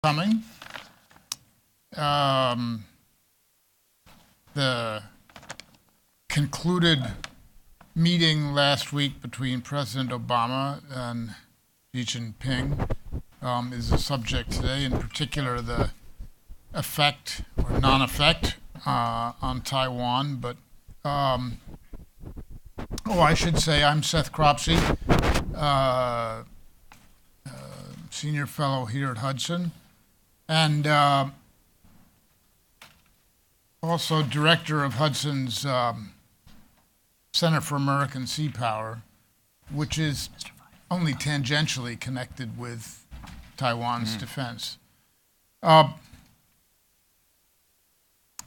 coming. The concluded meeting last week between President Obama and Xi Jinping is a subject today, in particular the effect or non-effect on Taiwan. But I should say I'm Seth Cropsey, senior fellow here at Hudson, and also director of Hudson's Center for American Sea Power, which is only tangentially connected with Taiwan's defense.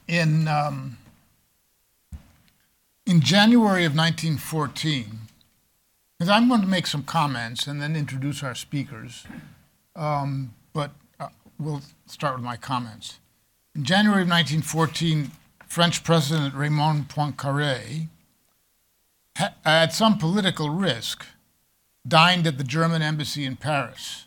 In January of 1914, because I'm going to make some comments and then introduce our speakers, but we'll start with my comments. In January of 1914, French President Raymond Poincaré, at some political risk, dined at the German embassy in Paris.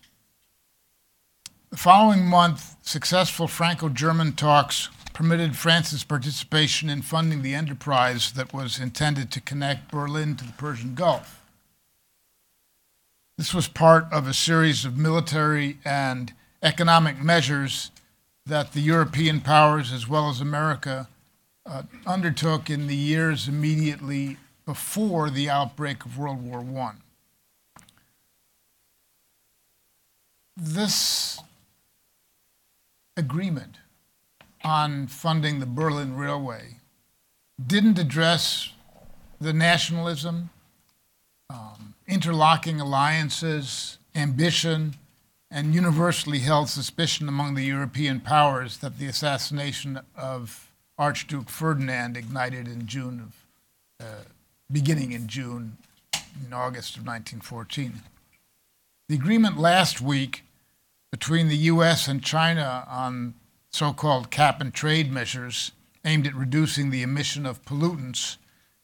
The following month, successful Franco-German talks permitted France's participation in funding the enterprise that was intended to connect Berlin to the Persian Gulf. This was part of a series of military and economic measures that the European powers, as well as America, undertook in the years immediately before the outbreak of World War I. This agreement on funding the Berlin Railway didn't address the nationalism, interlocking alliances, ambition, and universally held suspicion among the European powers that the assassination of Archduke Ferdinand ignited in beginning in August of 1914. The agreement last week between the U.S. and China on so-called cap-and-trade measures aimed at reducing the emission of pollutants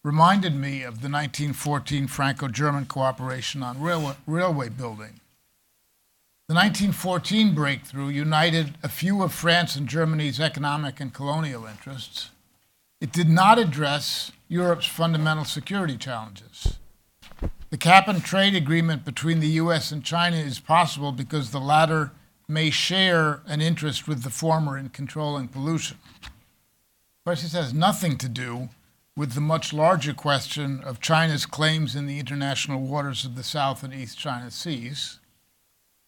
reminded me of the 1914 Franco-German cooperation on railway building. The 1914 breakthrough united a few of France and Germany's economic and colonial interests. It did not address Europe's fundamental security challenges. The cap-and-trade agreement between the U.S. and China is possible because the latter may share an interest with the former in controlling pollution. Of course, this has nothing to do with the much larger question of China's claims in the international waters of the South and East China Seas.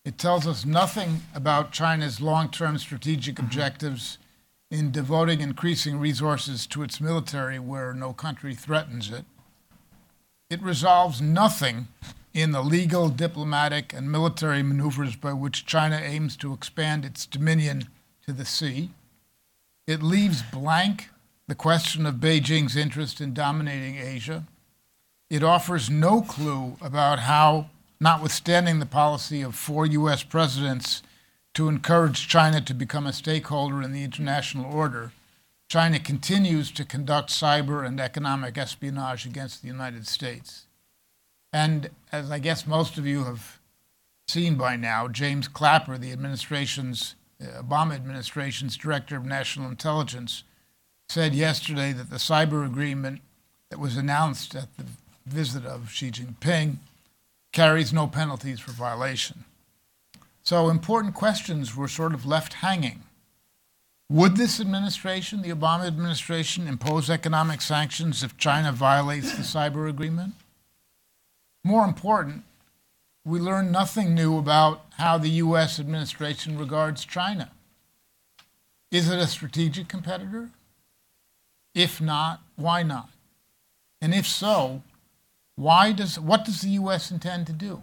It tells us nothing about China's long-term strategic objectives in devoting increasing resources to its military where no country threatens it. It resolves nothing in the legal, diplomatic, and military maneuvers by which China aims to expand its dominion to the sea. It leaves blank the question of Beijing's interest in dominating Asia. It offers no clue about how, notwithstanding the policy of 4 U.S. presidents to encourage China to become a stakeholder in the international order, China continues to conduct cyber and economic espionage against the United States. And as I guess most of you have seen by now, James Clapper, the Obama administration's director of national intelligence, said yesterday that the cyber agreement that was announced at the visit of Xi Jinping carries no penalties for violation. So important questions were sort of left hanging. Would this administration, the Obama administration, impose economic sanctions if China violates the cyber agreement? More important, we learn nothing new about how the U.S. administration regards China. Is it a strategic competitor? If not, why not? And if so, what does the U.S. intend to do?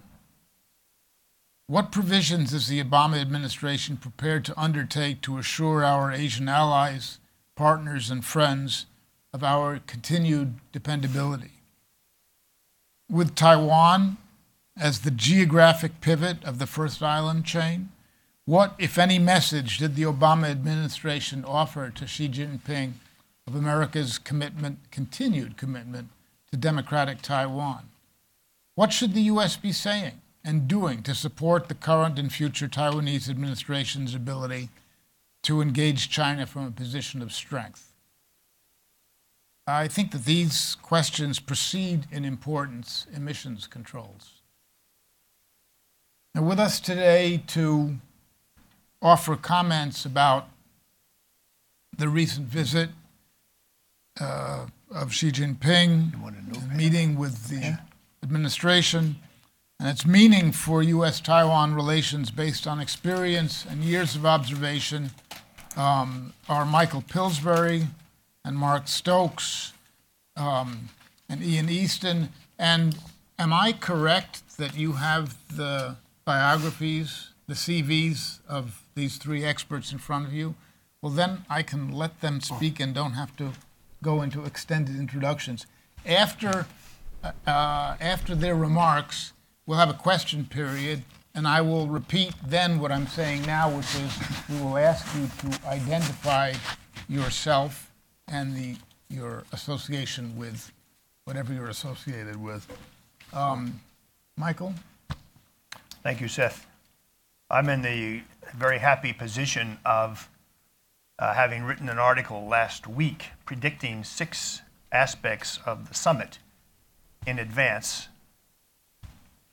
What provisions is the Obama administration prepared to undertake to assure our Asian allies, partners, and friends of our continued dependability? With Taiwan as the geographic pivot of the first island chain, what, if any, message did the Obama administration offer to Xi Jinping of America's continued commitment to democratic Taiwan? What should the U.S. be saying? and doing to support the current and future Taiwanese administration's ability to engage China from a position of strength? I think that these questions precede in importance emissions controls. Now, with us today to offer comments about the recent visit of Xi Jinping, meeting with the administration, and its meaning for U.S.-Taiwan relations based on experience and years of observation are Michael Pillsbury and Mark Stokes and Ian Easton. And am I correct that you have the biographies, the CVs of these three experts in front of you? Well, then I can let them speak and don't have to go into extended introductions. After their remarks, we'll have a question period, and I will repeat then what I'm saying now, which is we will ask you to identify yourself and your association with whatever you're associated with. Michael? Thank you, Seth. I'm in the very happy position of having written an article last week predicting 6 aspects of the summit in advance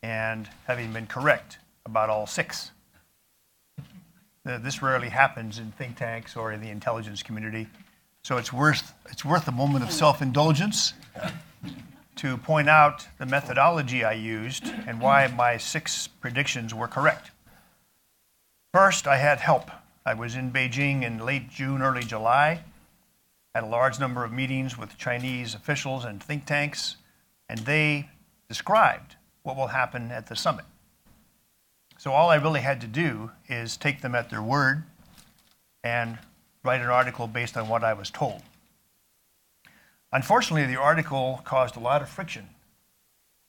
and having been correct about all 6. This rarely happens in think tanks or in the intelligence community, so it's worth a moment of self-indulgence to point out the methodology I used and why my 6 predictions were correct. First, I had help. I was in Beijing in late June, early July, had a large number of meetings with Chinese officials and think tanks, and they described what will happen at the summit. So all I really had to do is take them at their word and write an article based on what I was told. Unfortunately, the article caused a lot of friction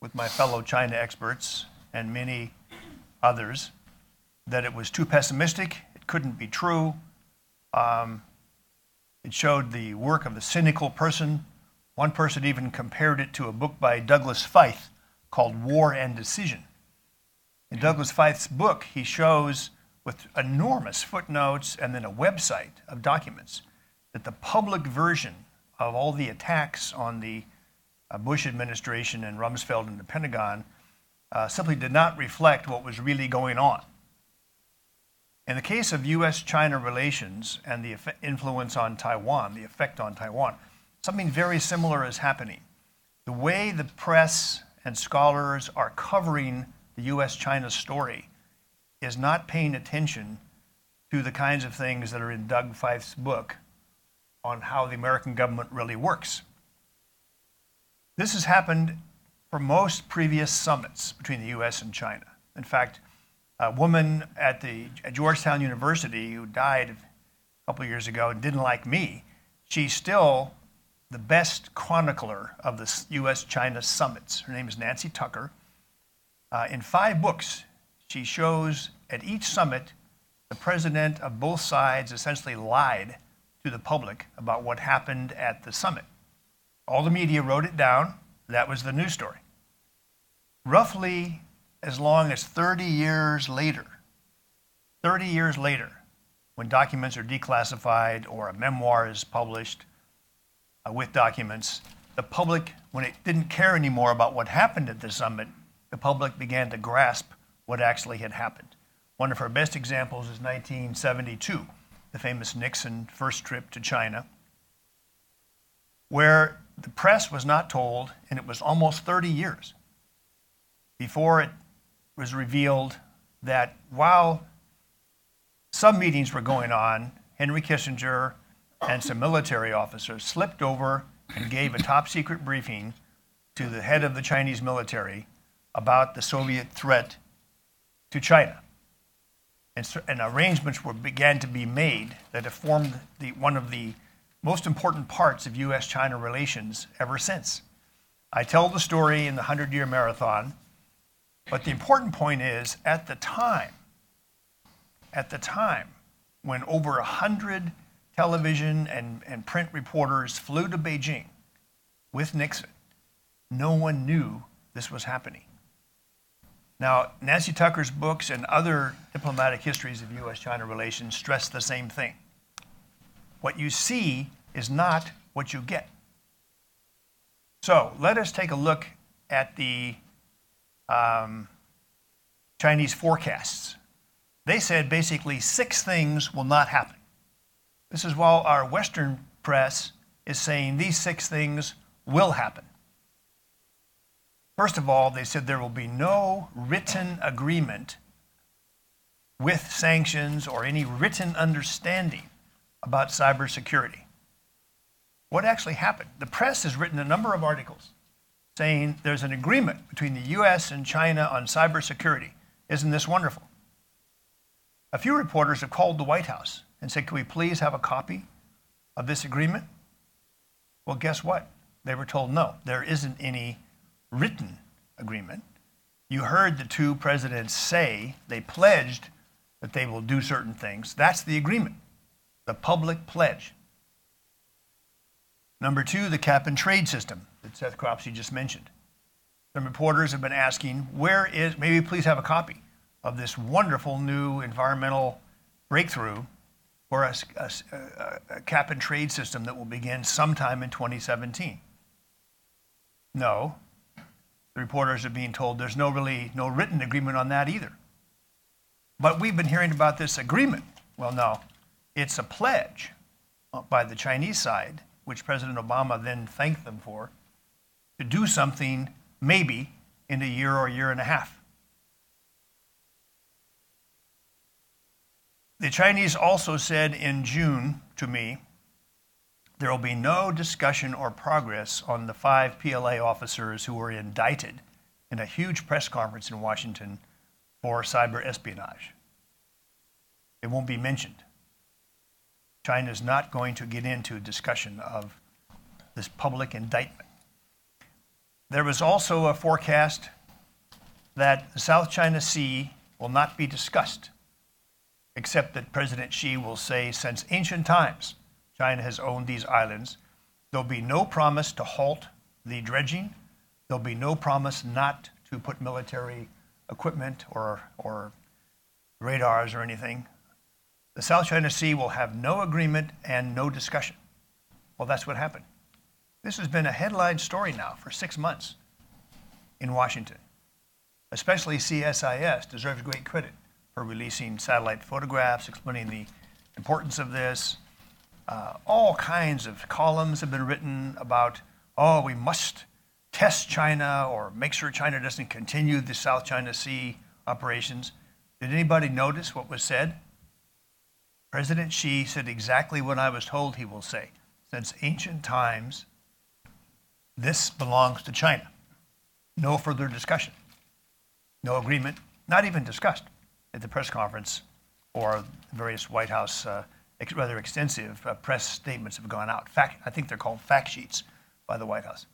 with my fellow China experts and many others, that it was too pessimistic, it couldn't be true. It showed the work of a cynical person. One person even compared it to a book by Douglas Feith called War and Decision. In Douglas Feith's book, he shows with enormous footnotes and then a website of documents that the public version of all the attacks on the Bush administration and Rumsfeld and the Pentagon simply did not reflect what was really going on. In the case of U.S.-China relations and the influence on Taiwan, the effect on Taiwan, something very similar is happening. The way the press and scholars are covering the U.S.-China story is not paying attention to the kinds of things that are in Doug Feith's book on how the American government really works. This has happened for most previous summits between the U.S. and China. In fact, a woman at Georgetown University who died a couple of years ago and didn't like me, she's still the best chronicler of the U.S.-China summits. Her name is Nancy Tucker. In 5 books, she shows at each summit the president of both sides essentially lied to the public about what happened at the summit. All the media wrote it down. That was the news story. Roughly as long as 30 years later, when documents are declassified or a memoir is published with documents, the public, when it didn't care anymore about what happened at the summit, the public began to grasp what actually had happened. One of her best examples is 1972, the famous Nixon first trip to China, where the press was not told, and it was almost 30 years before it was revealed that while some meetings were going on, Henry Kissinger and some military officers slipped over and gave a top secret briefing to the head of the Chinese military about the Soviet threat to China. And arrangements began to be made that have formed one of the most important parts of U.S.-China relations ever since. I tell the story in the 100-Year Marathon, but the important point is, at the time, when over 100 television and print reporters flew to Beijing with Nixon, no one knew this was happening. Now, Nancy Tucker's books and other diplomatic histories of U.S.-China relations stress the same thing. What you see is not what you get. So let us take a look at the Chinese forecasts. They said basically 6 things will not happen. This is while our Western press is saying these 6 things will happen. First of all, they said there will be no written agreement with sanctions or any written understanding about cybersecurity. What actually happened? The press has written a number of articles saying there's an agreement between the US and China on cybersecurity. Isn't this wonderful? A few reporters have called the White House and said, can we please have a copy of this agreement? Well, guess what? They were told, no, there isn't any written agreement. You heard the 2 presidents say they pledged that they will do certain things. That's the agreement, the public pledge. Number 2, the cap and trade system that Seth Cropsey just mentioned. Some reporters have been asking, maybe please have a copy of this wonderful new environmental breakthrough for a cap and trade system that will begin sometime in 2017. No, the reporters are being told there's no written agreement on that either. But we've been hearing about this agreement. Well, no, it's a pledge by the Chinese side, which President Obama then thanked them for, to do something maybe in a year or a year and a half. The Chinese also said in June to me, there will be no discussion or progress on the 5 PLA officers who were indicted in a huge press conference in Washington for cyber espionage. It won't be mentioned. China is not going to get into a discussion of this public indictment. There was also a forecast that the South China Sea will not be discussed, except that President Xi will say, since ancient times, China has owned these islands. There'll be no promise to halt the dredging. There'll be no promise not to put military equipment or radars or anything. The South China Sea will have no agreement and no discussion. Well, that's what happened. This has been a headline story now for 6 months in Washington. Especially CSIS deserves great credit for releasing satellite photographs, explaining the importance of this. All kinds of columns have been written about, oh, we must test China or make sure China doesn't continue the South China Sea operations. Did anybody notice what was said? President Xi said exactly what I was told he will say. Since ancient times, this belongs to China. No further discussion. No agreement, not even discussed at the press conference or various White House rather extensive press statements have gone out. I think they're called fact sheets by the White House.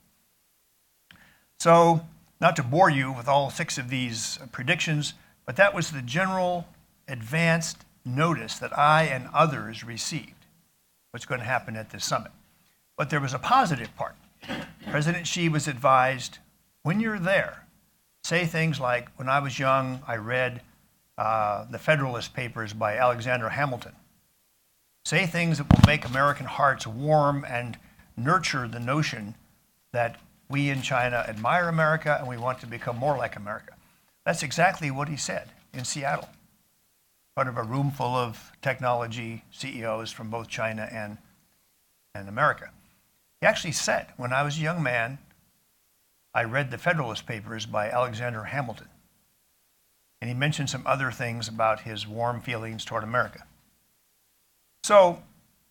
So, not to bore you with all 6 of these predictions, but that was the general advanced notice that I and others received, what's going to happen at this summit. But there was a positive part. President Xi was advised, when you're there, say things like, when I was young, I read the Federalist Papers by Alexander Hamilton. Say things that will make American hearts warm and nurture the notion that we in China admire America and we want to become more like America. That's exactly what he said in Seattle, in front of a room full of technology CEOs from both China and America. He actually said, when I was a young man, I read the Federalist Papers by Alexander Hamilton. And he mentioned some other things about his warm feelings toward America. So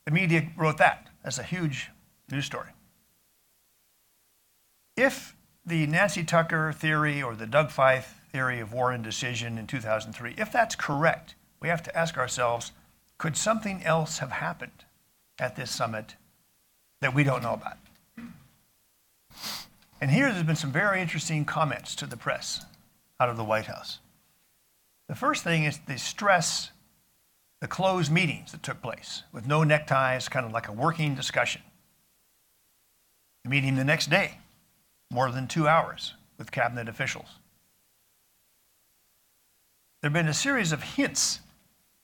the media wrote that as a huge news story. If the Nancy Tucker theory or the Doug Feith theory of war indecision in 2003, if that's correct, we have to ask ourselves, could something else have happened at this summit that we don't know about? And here there's been some very interesting comments to the press out of the White House. The first thing is they stress the closed meetings that took place with no neckties, kind of like a working discussion. The meeting the next day, more than 2 hours with cabinet officials. there have been a series of hints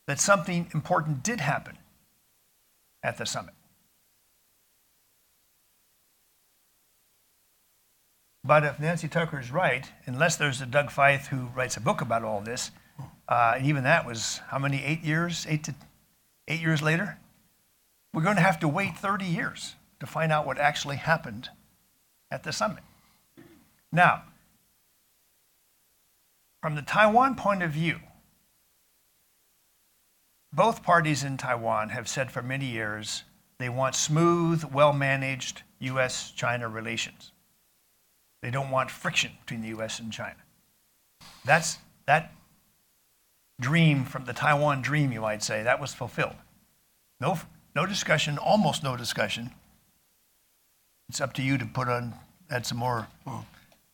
that something important did happen at the summit. But if Nancy Tucker is right, unless there's a Doug Feith who writes a book about all this, and even that was how many, 8 years? 8 years later? We're going to have to wait 30 years to find out what actually happened at the summit. Now, from the Taiwan point of view, both parties in Taiwan have said for many years they want smooth, well-managed U.S.-China relations. They don't want friction between the U.S. and China. That dream from the Taiwan dream, you might say, that was fulfilled. No discussion, almost no discussion. It's up to you to add some more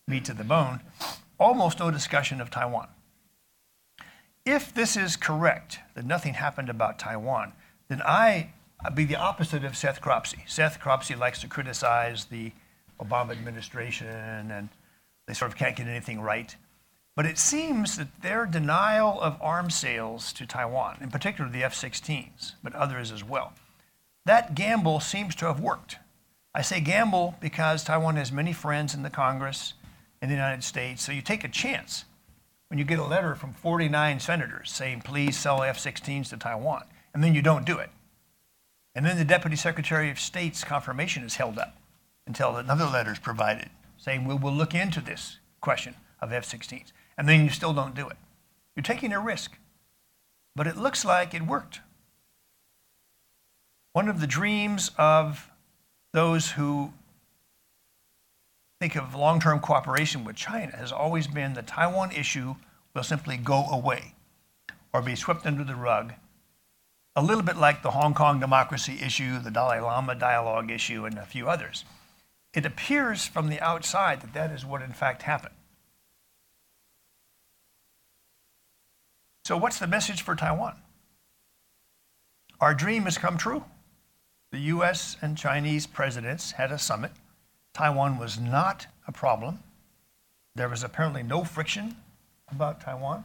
meat to the bone. Almost no discussion of Taiwan. If this is correct, that nothing happened about Taiwan, then I'd be the opposite of Seth Cropsey. Seth Cropsey likes to criticize the Obama administration, and they sort of can't get anything right. But it seems that their denial of arms sales to Taiwan, in particular the F-16s, but others as well, that gamble seems to have worked. I say gamble because Taiwan has many friends in the Congress, in the United States, so you take a chance when you get a letter from 49 senators saying, please sell F-16s to Taiwan, and then you don't do it. And then the Deputy Secretary of State's confirmation is held up until another letter is provided saying, we'll look into this question of F-16s. And then you still don't do it. You're taking a risk. But it looks like it worked. One of the dreams of those who think of long-term cooperation with China has always been the Taiwan issue will simply go away or be swept under the rug, a little bit like the Hong Kong democracy issue, the Dalai Lama dialogue issue, and a few others. It appears from the outside that that is what in fact happened. So what's the message for Taiwan? Our dream has come true. The US and Chinese presidents had a summit. Taiwan was not a problem. There was apparently no friction about Taiwan.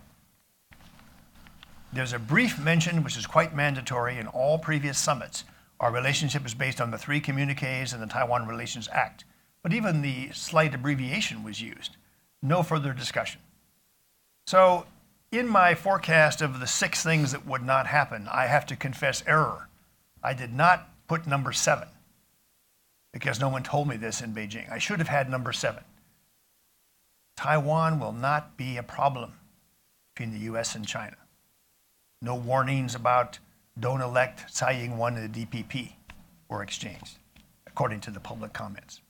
There's a brief mention, which is quite mandatory in all previous summits. Our relationship is based on the 3 communiques and the Taiwan Relations Act. But even the slight abbreviation was used. No further discussion. So in my forecast of the 6 things that would not happen, I have to confess error. I did not put number 7 because no one told me this in Beijing. I should have had number 7. Taiwan will not be a problem between the US and China. No warnings about don't elect Tsai Ing-wen and the DPP were exchanged, according to the public comments.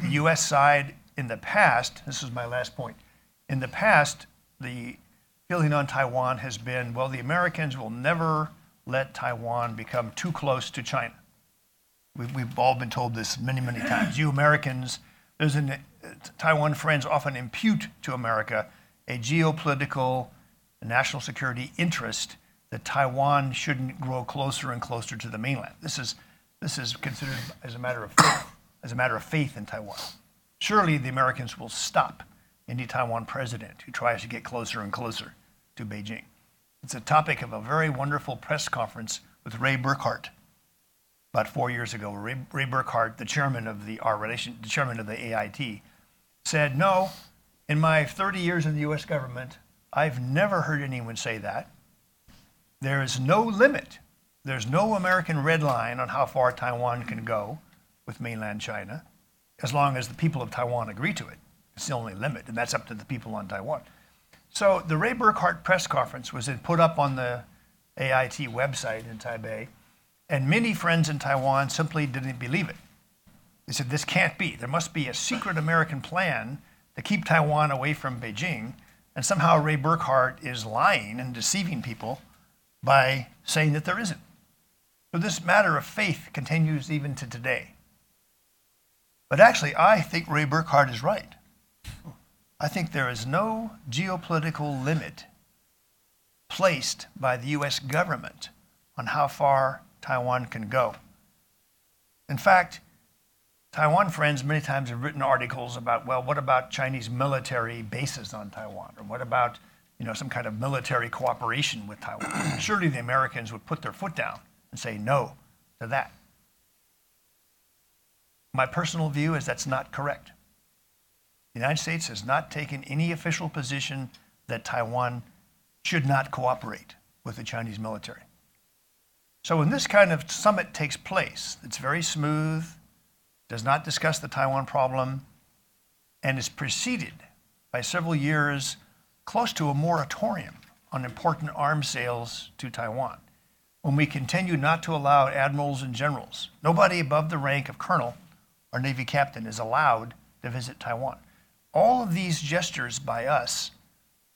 The US side in the past, this is my last point, in the past, the feeling on Taiwan has been, well, the Americans will never let Taiwan become too close to China. We've all been told this many, many times. You Americans, Taiwan friends often impute to America a geopolitical and national security interest that Taiwan shouldn't grow closer and closer to the mainland. This is considered as a matter of faith in Taiwan. Surely the Americans will stop any Taiwan president who tries to get closer and closer to Beijing. It's a topic of a very wonderful press conference with Ray Burkhardt about 4 years ago. Ray Burkhardt, the chairman of the AIT, said, no, in my 30 years in the US government, I've never heard anyone say that. There is no limit. There's no American red line on how far Taiwan can go with mainland China, as long as the people of Taiwan agree to it. It's the only limit, and that's up to the people on Taiwan. So the Ray Burkhardt press conference was then put up on the AIT website in Taipei, and many friends in Taiwan simply didn't believe it. They said, this can't be. There must be a secret American plan to keep Taiwan away from Beijing, and somehow Ray Burkhardt is lying and deceiving people by saying that there isn't. So this matter of faith continues even to today. But actually, I think Ray Burkhardt is right. I think there is no geopolitical limit placed by the US government on how far Taiwan can go. In fact, Taiwan friends many times have written articles about, well, what about Chinese military bases on Taiwan? Or what about some kind of military cooperation with Taiwan. Surely the Americans would put their foot down and say no to that. My personal view is that's not correct. The United States has not taken any official position that Taiwan should not cooperate with the Chinese military. So when this kind of summit takes place, it's very smooth, does not discuss the Taiwan problem, and is preceded by several years close to a moratorium on important arms sales to Taiwan. When we continue not to allow admirals and generals, nobody above the rank of colonel or Navy captain is allowed to visit Taiwan. All of these gestures by us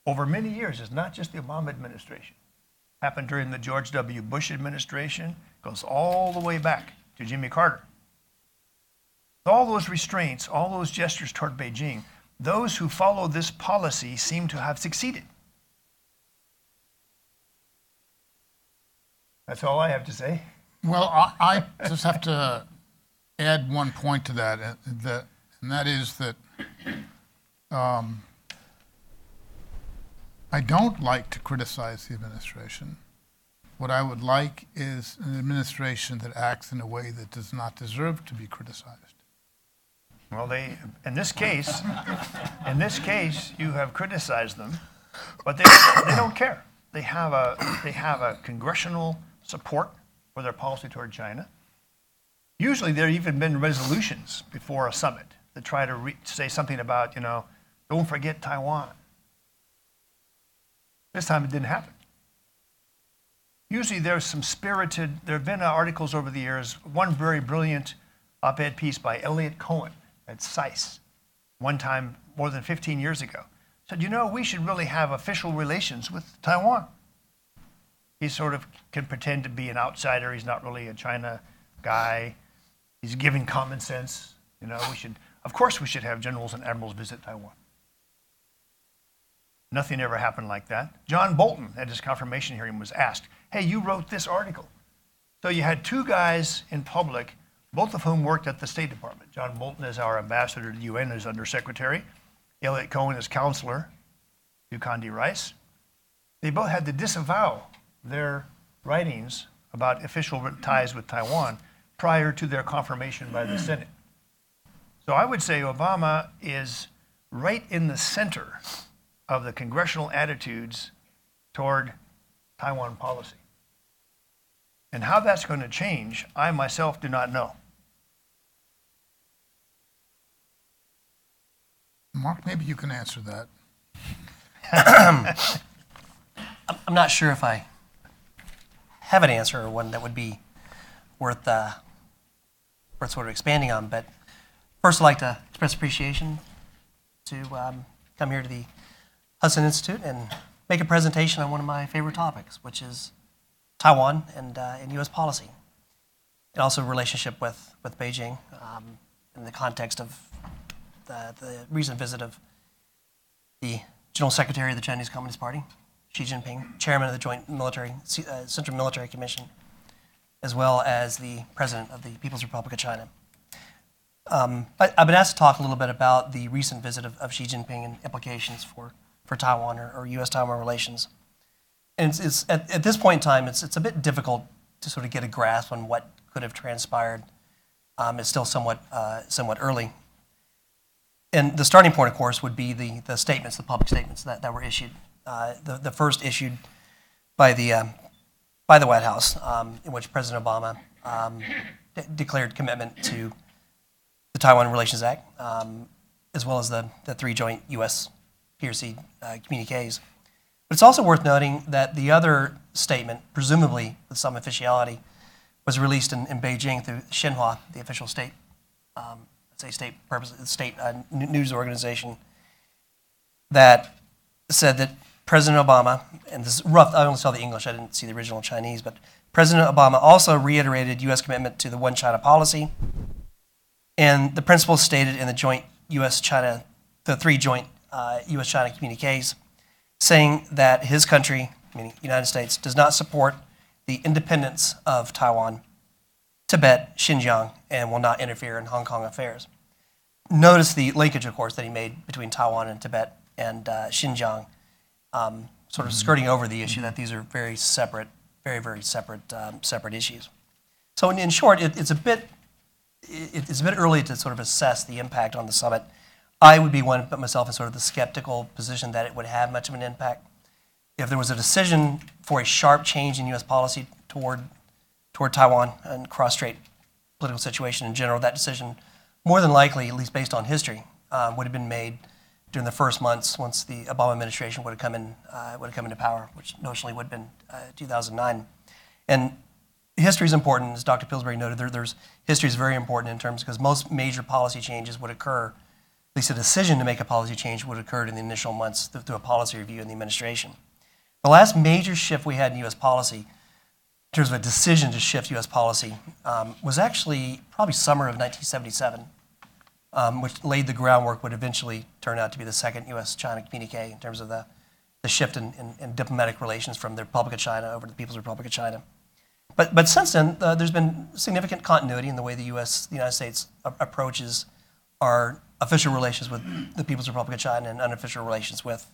over many years, is not just the Obama administration. Happened during the George W. Bush administration, goes all the way back to Jimmy Carter. All those restraints, all those gestures toward Beijing, those who follow this policy seem to have succeeded. That's all I have to say. Well, I just have to add one point to that, and that is that I don't like to criticize the administration. What I would like is an administration that acts in a way that does not deserve to be criticized. Well, in this case, you have criticized them, but they don't care. They have a congressional support for their policy toward China. Usually, there have even been resolutions before a summit that try to say something about, don't forget Taiwan. This time it didn't happen. Usually there's some there have been articles over the years, one very brilliant op-ed piece by Elliot Cohen at SAIS, one time more than 15 years ago, said, we should really have official relations with Taiwan. He sort of can pretend to be an outsider. He's not really a China guy. He's giving common sense. Of course we should have generals and admirals visit Taiwan. Nothing ever happened like that. John Bolton, at his confirmation hearing, was asked, hey, you wrote this article. So you had two guys in public, both of whom worked at the State Department. John Bolton is our ambassador to the UN as undersecretary. Elliot Cohen is counselor to Condi Rice. They both had to disavow their writings about official ties with Taiwan prior to their confirmation by the Senate. So I would say Obama is right in the center of the congressional attitudes toward Taiwan policy. And how that's going to change, I myself do not know. Mark, maybe you can answer that. I'm not sure if I have an answer or one that would be worth sort of expanding on, but first I'd like to express appreciation to come here to the Hudson Institute and make a presentation on one of my favorite topics, which is Taiwan and U.S. policy, and also relationship with Beijing in the context of the recent visit of the General Secretary of the Chinese Communist Party, Xi Jinping, Chairman of the Joint Central Military Commission, as well as the President of the People's Republic of China. I've been asked to talk a little bit about the recent visit of Xi Jinping and implications for Taiwan or U.S.-Taiwan relations. And it's at this point in time, it's a bit difficult to sort of get a grasp on what could have transpired. It's still somewhat early. And the starting point, of course, would be the statements, the public statements that were issued. The first issued by the White House, in which President Obama declared commitment to the Taiwan Relations Act, as well as the three joint U.S. PRC communiques. But it's also worth noting that the other statement, presumably with some officiality, was released in Beijing through Xinhua, the official state news organization, that said that President Obama, and this is rough, I only saw the English, I didn't see the original Chinese, but President Obama also reiterated U.S. commitment to the One China policy and the principles stated in the joint U.S.-China, the three joint U.S.-China communiques, saying that his country, meaning the United States, does not support the independence of Taiwan, Tibet, Xinjiang, and will not interfere in Hong Kong affairs. Notice the linkage, of course, that he made between Taiwan and Tibet and Xinjiang sort of skirting over the issue that these are very separate, very separate issues. So in short, it's a bit early to sort of assess the impact on the summit. I would be one, put myself in sort of the skeptical position that it would have much of an impact. If there was a decision for a sharp change in U.S. policy toward Taiwan and cross-strait political situation in general, that decision, more than likely, at least based on history, would have been made during the first months once the Obama administration would have come into power, which notionally would have been 2009. And history is important, as Dr. Pillsbury noted. History is very important in terms because most major policy changes would occur, at least a decision to make a policy change would occur in the initial months through a policy review in the administration. The last major shift we had in U.S. policy, in terms of a decision to shift U.S. policy, was actually probably summer of 1977, which laid the groundwork would eventually turn out to be the second U.S.-China communique in terms of the shift in diplomatic relations from the Republic of China over to the People's Republic of China. But since then, there's been significant continuity in the way the United States approaches our official relations with the People's Republic of China and unofficial relations with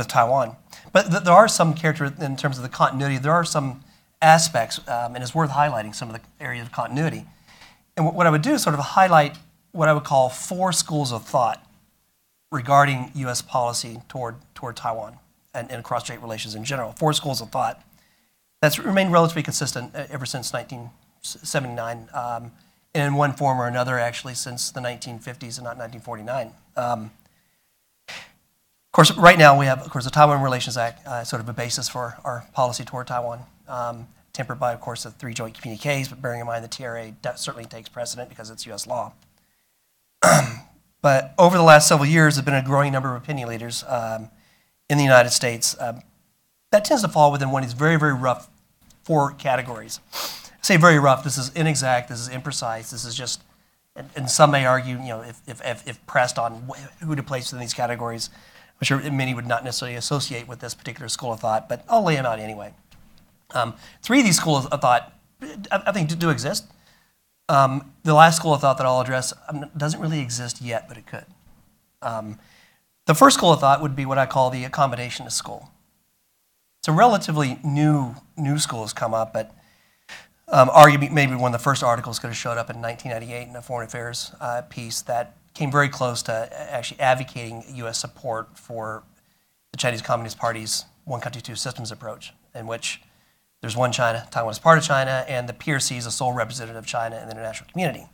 Taiwan. But there are some characteristics in terms of the continuity. There are some aspects, and it's worth highlighting some of the areas of continuity. And what I would do is sort of highlight what I would call 4 schools of thought regarding U.S. policy toward Taiwan and cross-strait relations in general. 4 schools of thought that's remained relatively consistent ever since 1979, and in one form or another actually since the 1950s and not 1949. Of course, right now we have, of course, the Taiwan Relations Act, sort of a basis for our policy toward Taiwan, tempered by, of course, the 3 joint communiques, but bearing in mind the TRA certainly takes precedent because it's U.S. law. But over the last several years, there have been a growing number of opinion leaders in the United States that tends to fall within one of these very, very rough 4 categories. I say very rough. This is inexact. This is imprecise. This is just, and some may argue, if pressed on who to place in these categories, I'm sure many would not necessarily associate with this particular school of thought, but I'll lay them out anyway. 3 of these schools of thought, I think, do exist. The last school of thought that I'll address doesn't really exist yet, but it could. The first school of thought would be what I call the accommodationist school. It's a relatively new school has come up, but arguably maybe one of the first articles could have showed up in 1998 in a foreign affairs piece that came very close to actually advocating U.S. support for the Chinese Communist Party's one country, 2 systems approach, in which there's one China, Taiwan is part of China, and the PRC is the sole representative of China in the international community.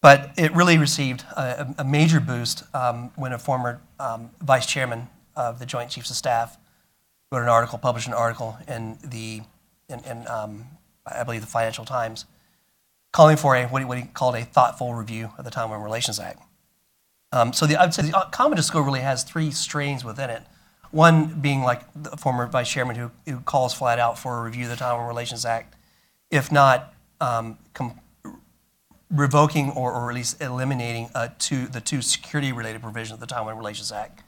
But it really received a major boost when a former vice chairman of the Joint Chiefs of Staff wrote an article, published an article in I believe the Financial Times, calling for what he called a thoughtful review of the Taiwan Relations Act. So I'd say the accommodationist school really has 3 strains within it. One being like the former vice chairman who calls flat out for a review of the Taiwan Relations Act, if not revoking or at least eliminating the 2 security-related provisions of the Taiwan Relations Act.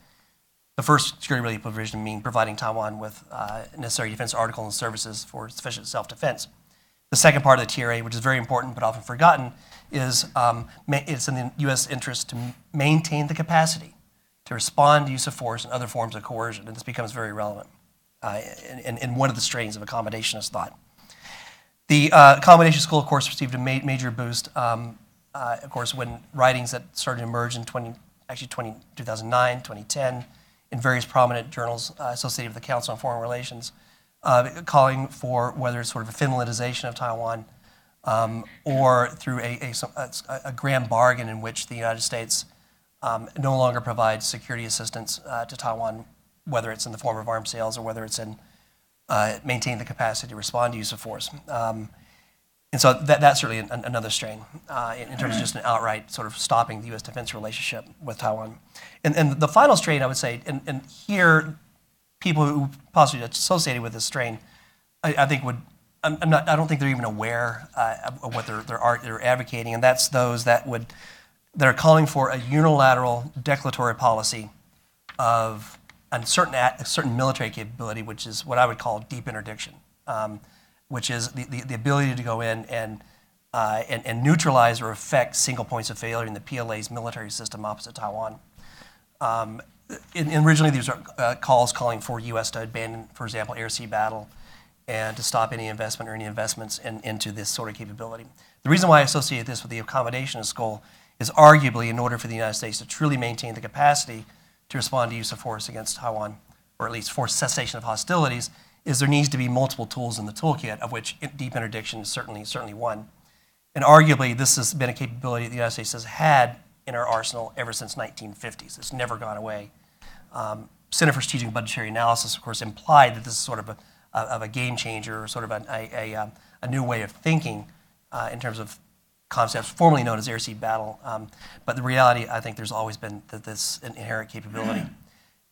The first security-related provision being providing Taiwan with necessary defense articles and services for sufficient self-defense. The second part of the TRA, which is very important but often forgotten, is it's in the U.S. interest to maintain the capacity to respond to use of force and other forms of coercion, and this becomes very relevant in one of the strains of accommodationist thought. The accommodation school, of course, received a major boost, of course, when writings that started to emerge in 2009, 2010, in various prominent journals associated with the Council on Foreign Relations, calling for whether it's sort of a Finlandization of Taiwan or through a grand bargain in which the United States no longer provides security assistance to Taiwan, whether it's in the form of arms sales or whether it's in maintaining the capacity to respond to use of force. And so that's certainly another strain in terms of just an outright sort of stopping the U.S. defense relationship with Taiwan. And the final strain, I would say, and here people who possibly associated with this strain, I think I don't think they're even aware of what they're advocating, and that's those that are calling for a unilateral declaratory policy of a certain military capability, which is what I would call deep interdiction, which is the ability to go in and neutralize or affect single points of failure in the PLA's military system opposite Taiwan. originally these are calls calling for U.S. to abandon, for example, air-sea battle and to stop any investment or any investments into this sort of capability. The reason why I associate this with the accommodation goal is arguably in order for the United States to truly maintain the capacity to respond to use of force against Taiwan, or at least forced cessation of hostilities, is there needs to be multiple tools in the toolkit, of which deep interdiction is certainly one. And arguably, this has been a capability the United States has had in our arsenal ever since 1950s. It's never gone away. Center for Strategic and Budgetary Analysis, of course, implied that this is sort of a game changer, or sort of a new way of thinking in terms of concepts formerly known as air-sea battle. But the reality, I think, there's always been this inherent capability.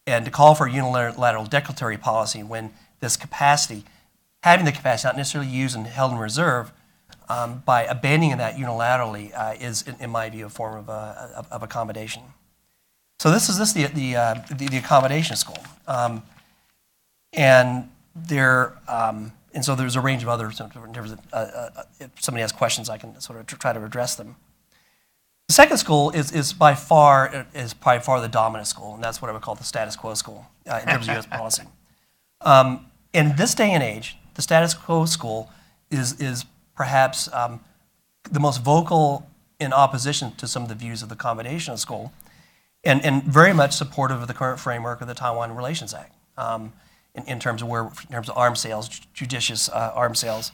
And to call for a unilateral declaratory policy when this capacity, having the capacity not necessarily used and held in reserve, by abandoning that unilaterally is, in my view, a form of accommodation. So this is the accommodation school, and so there's a range of others in terms of if somebody has questions, I can sort of try to address them. The second school is by far the dominant school, and that's what I would call the status quo school in terms of U.S. policy. In this day and age, the status quo school is perhaps the most vocal in opposition to some of the views of the accommodation school, and very much supportive of the current framework of the Taiwan Relations Act in terms of arms sales, judicious arms sales,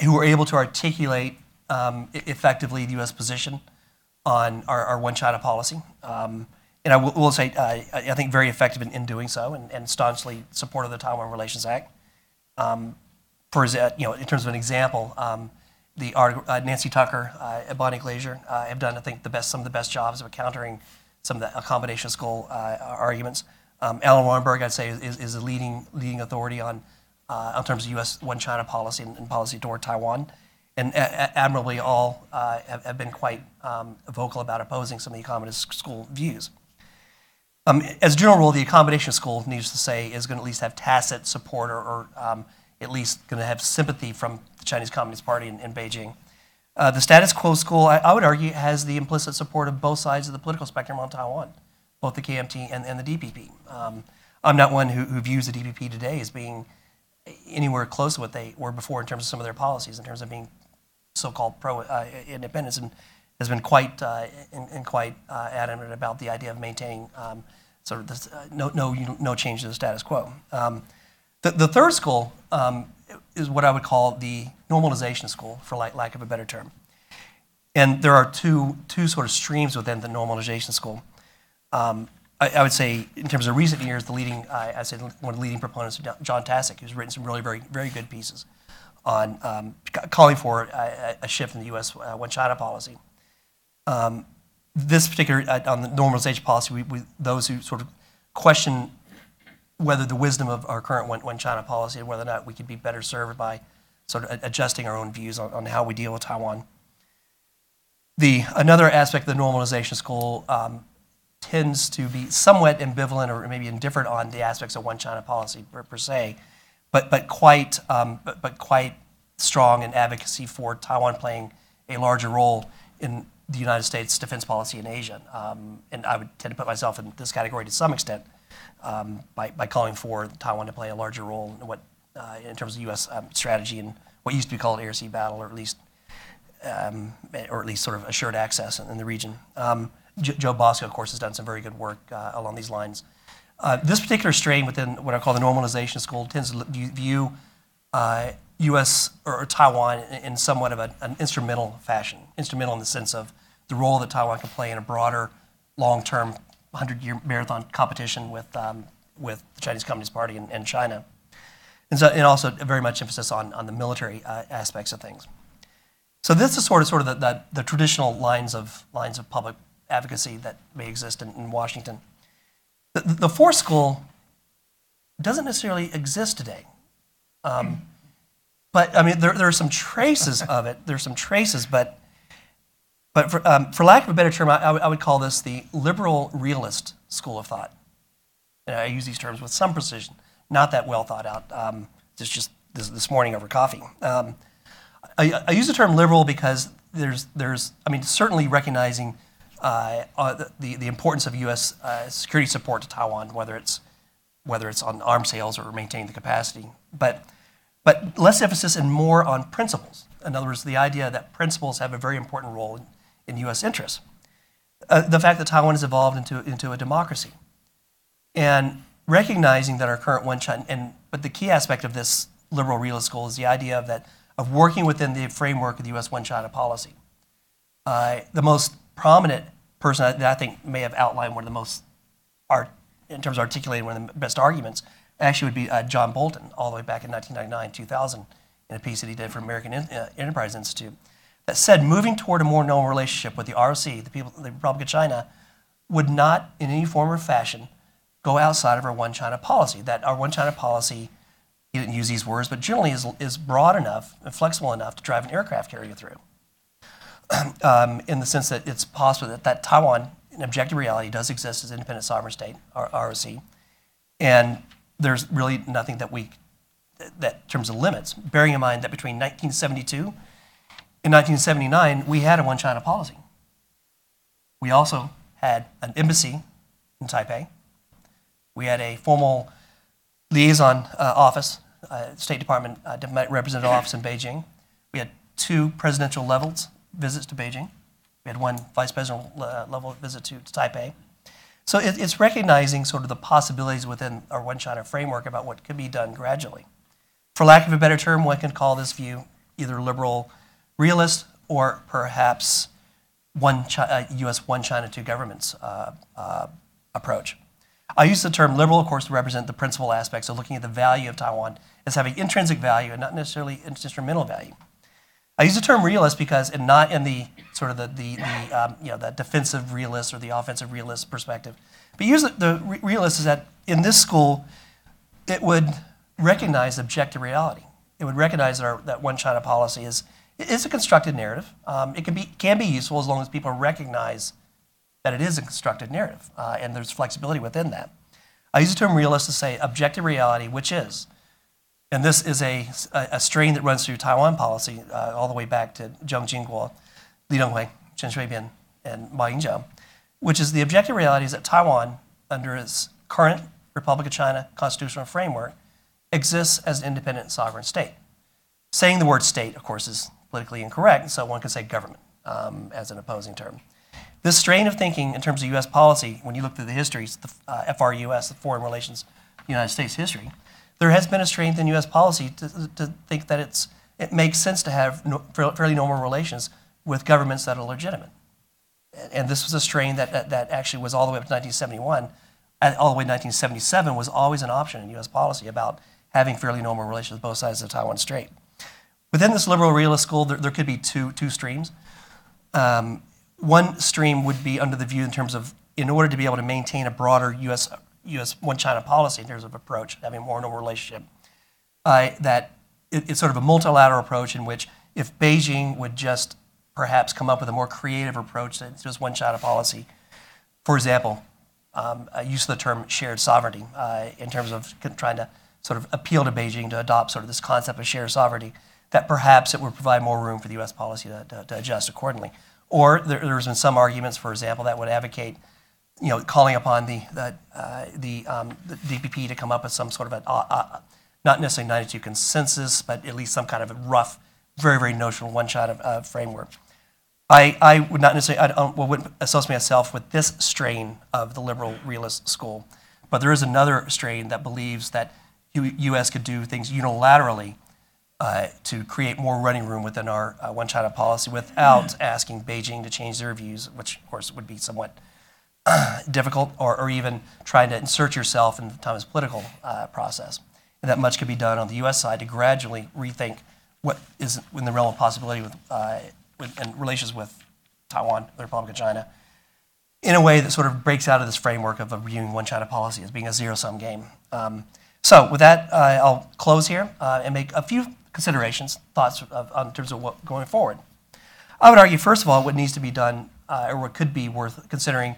who were able to articulate effectively the U.S. position on our one China policy. And I will say, I think very effective in doing so, and staunchly supportive of the Taiwan Relations Act. In terms of an example, the article, Nancy Tucker, Bonnie Glazier have done, I think, some of the best jobs of countering some of the accommodation school arguments. Alan Warrenberg, I'd say, is a leading authority on terms of U.S. one China policy and policy toward Taiwan. And admirably, all have been quite vocal about opposing some of the accommodation school views. As a general rule, the accommodation school, needs to say, is going to at least have tacit support or at least going to have sympathy from the Chinese Communist Party in Beijing. The status quo school, I would argue, has the implicit support of both sides of the political spectrum on Taiwan, both the KMT and the DPP. I'm not one who views the DPP today as being anywhere close to what they were before in terms of some of their policies, in terms of being so-called pro-independence, and has been quite adamant about the idea of maintaining sort of this, no change to the status quo. The third school is what I would call the normalization school, for lack of a better term. And there are two sort of streams within the normalization school. I would say, in terms of recent years, one of the leading proponents, John Tasek, who's written some really very, very good pieces on calling for a shift in the U.S. one China policy. This particular, on the normalization policy, those who sort of question whether the wisdom of our current one China policy and whether or not we could be better served by sort of adjusting our own views on how we deal with Taiwan. Another aspect of the normalization school tends to be somewhat ambivalent or maybe indifferent on the aspects of one China policy per se, but quite strong in advocacy for Taiwan playing a larger role in the United States defense policy in Asia. And I would tend to put myself in this category to some extent by calling for Taiwan to play a larger role in terms of U.S. strategy and what used to be called air-sea battle, or at least sort of assured access in the region. Joe Bosco, of course, has done some very good work along these lines. This particular strain within what I call the normalization school tends to view U.S. or Taiwan in somewhat of an instrumental fashion. Instrumental in the sense of the role that Taiwan can play in a broader, long-term, 100-year marathon competition with the Chinese Communist Party and China. And also very much emphasis on the military aspects of things. So this is sort of the traditional lines of public advocacy that may exist in Washington. The fourth school doesn't necessarily exist today. But I mean, there are some traces of it. There's some traces, but for lack of a better term, I would call this the liberal realist school of thought. And I use these terms with some precision, not that well thought out. Just this morning over coffee. I use the term liberal because there's certainly recognizing the importance of U.S. Security support to Taiwan, whether it's on arms sales or maintaining the capacity, but less emphasis and more on principles. In other words, the idea that principles have a very important role in U.S. interests. The fact that Taiwan has evolved into a democracy, and recognizing that our current one China, but the key aspect of this liberal realist school is the idea of working within the framework of the U.S. one China policy. The most prominent person that I think may have outlined one of the most, in terms of articulating one of the best arguments, actually would be John Bolton, all the way back in 1999, 2000, in a piece that he did for American Enterprise Institute, that said moving toward a more normal relationship with the ROC, the Republic of China, would not in any form or fashion go outside of our one China policy. That our one China policy, he didn't use these words, but generally is broad enough and flexible enough to drive an aircraft carrier through. In the sense that it's possible that Taiwan, in objective reality, does exist as an independent sovereign state, ROC, and there's really nothing that in terms of limits, bearing in mind that between 1972 and 1979, we had a one China policy. We also had an embassy in Taipei. We had a formal liaison office, State Department diplomatic representative office in Beijing. We had 2 presidential levels visits to Beijing. We had 1 vice president level visit to Taipei. So it's recognizing sort of the possibilities within our one China framework about what could be done gradually. For lack of a better term, one can call this view either liberal realist or perhaps U.S. one China, two governments approach. I use the term liberal, of course, to represent the principal aspects of looking at the value of Taiwan as having intrinsic value and not necessarily instrumental value. I use the term realist because, and not in the sort of the defensive realist or the offensive realist perspective, but use the realist is that in this school, it would recognize objective reality. It would recognize that one China policy is a constructed narrative. It can be useful as long as people recognize that it is a constructed narrative, and there's flexibility within that. I use the term realist to say objective reality, which is, and this is a strain that runs through Taiwan policy all the way back to Zheng Jingguo, Li Denghui, Chen Shui-bian, and Ma Ying-jeou, which is the objective reality is that Taiwan, under its current Republic of China constitutional framework, exists as an independent sovereign state. Saying the word state, of course, is politically incorrect, so one could say government as an opposing term. This strain of thinking in terms of U.S. policy, when you look through the histories, the FRUS, the Foreign Relations United States history, there has been a strain in U.S. policy to think that it makes sense to have fairly normal relations with governments that are legitimate. And this was a strain that actually was all the way up to 1971, and all the way to 1977 was always an option in U.S. policy about having fairly normal relations with both sides of the Taiwan Strait. Within this liberal realist school, there could be two streams. One stream would be under the view in terms of, in order to be able to maintain a broader U.S. one China policy in terms of approach, having a more normal relationship, that it's sort of a multilateral approach in which if Beijing would just perhaps come up with a more creative approach to just one China policy, for example, use of the term shared sovereignty in terms of trying to sort of appeal to Beijing to adopt sort of this concept of shared sovereignty, that perhaps it would provide more room for the U.S. policy to adjust accordingly. Or there's been some arguments, for example, that would advocate, calling upon the DPP to come up with some sort of not necessarily 92 consensus, but at least some kind of a rough, very, very notional one China framework. I would not necessarily, wouldn't associate myself with this strain of the liberal realist school, but there is another strain that believes that U.S. could do things unilaterally to create more running room within our one China policy without asking Beijing to change their views, which of course would be somewhat difficult, or even trying to insert yourself in the Taiwan's political process. And that much could be done on the U.S. side to gradually rethink what is in the realm of possibility in relations with Taiwan, the Republic of China, in a way that sort of breaks out of this framework of viewing one China policy as being a zero-sum game. So with that, I'll close here and make a few considerations, thoughts in terms of what going forward. I would argue, first of all, what needs to be done, or what could be worth considering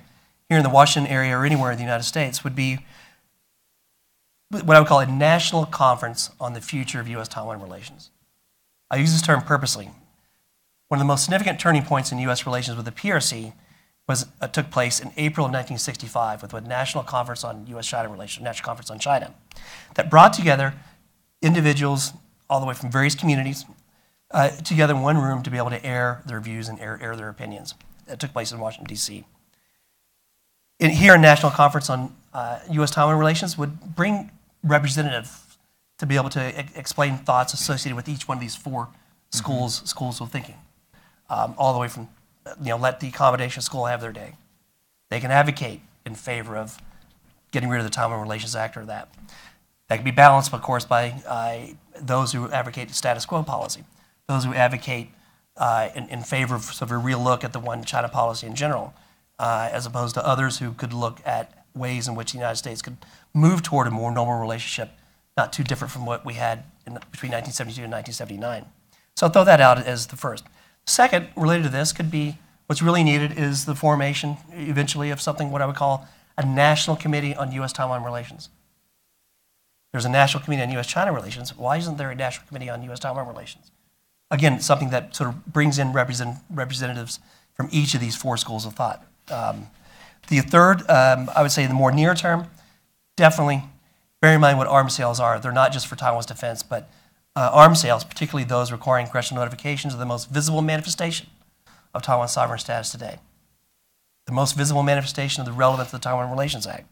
here in the Washington area or anywhere in the United States, would be what I would call a national conference on the future of U.S.-Taiwan relations. I use this term purposely. One of the most significant turning points in U.S. relations with the PRC took place in April of 1965 with a National Conference on U.S.-China Relations, National Conference on China, that brought together individuals all the way from various communities together in one room to be able to air their views and air their opinions. That took place in Washington, D.C. Here, a National Conference on U.S.-Taiwan Relations would bring representatives to be able to explain thoughts associated with each one of these four schools of thinking, all the way from, let the accommodation school have their day. They can advocate in favor of getting rid of the Taiwan Relations Act or that. That can be balanced, of course, by those who advocate the status quo policy, those who advocate in favor of sort of a real look at the one China policy in general, as opposed to others who could look at ways in which the United States could move toward a more normal relationship, not too different from what we had between 1972 and 1979. So I'll throw that out as the first. Second, related to this, could be what's really needed is the formation, eventually, of something what I would call a National Committee on U.S.-Taiwan Relations. There's a National Committee on U.S.-China Relations. Why isn't there a National Committee on U.S.-Taiwan Relations? Again, something that sort of brings in representatives from each of these four schools of thought. The third, I would say the more near term, definitely bear in mind what arms sales are. They're not just for Taiwan's defense, but arms sales, particularly those requiring congressional notifications, are the most visible manifestation of Taiwan's sovereign status today. The most visible manifestation of the relevance of the Taiwan Relations Act.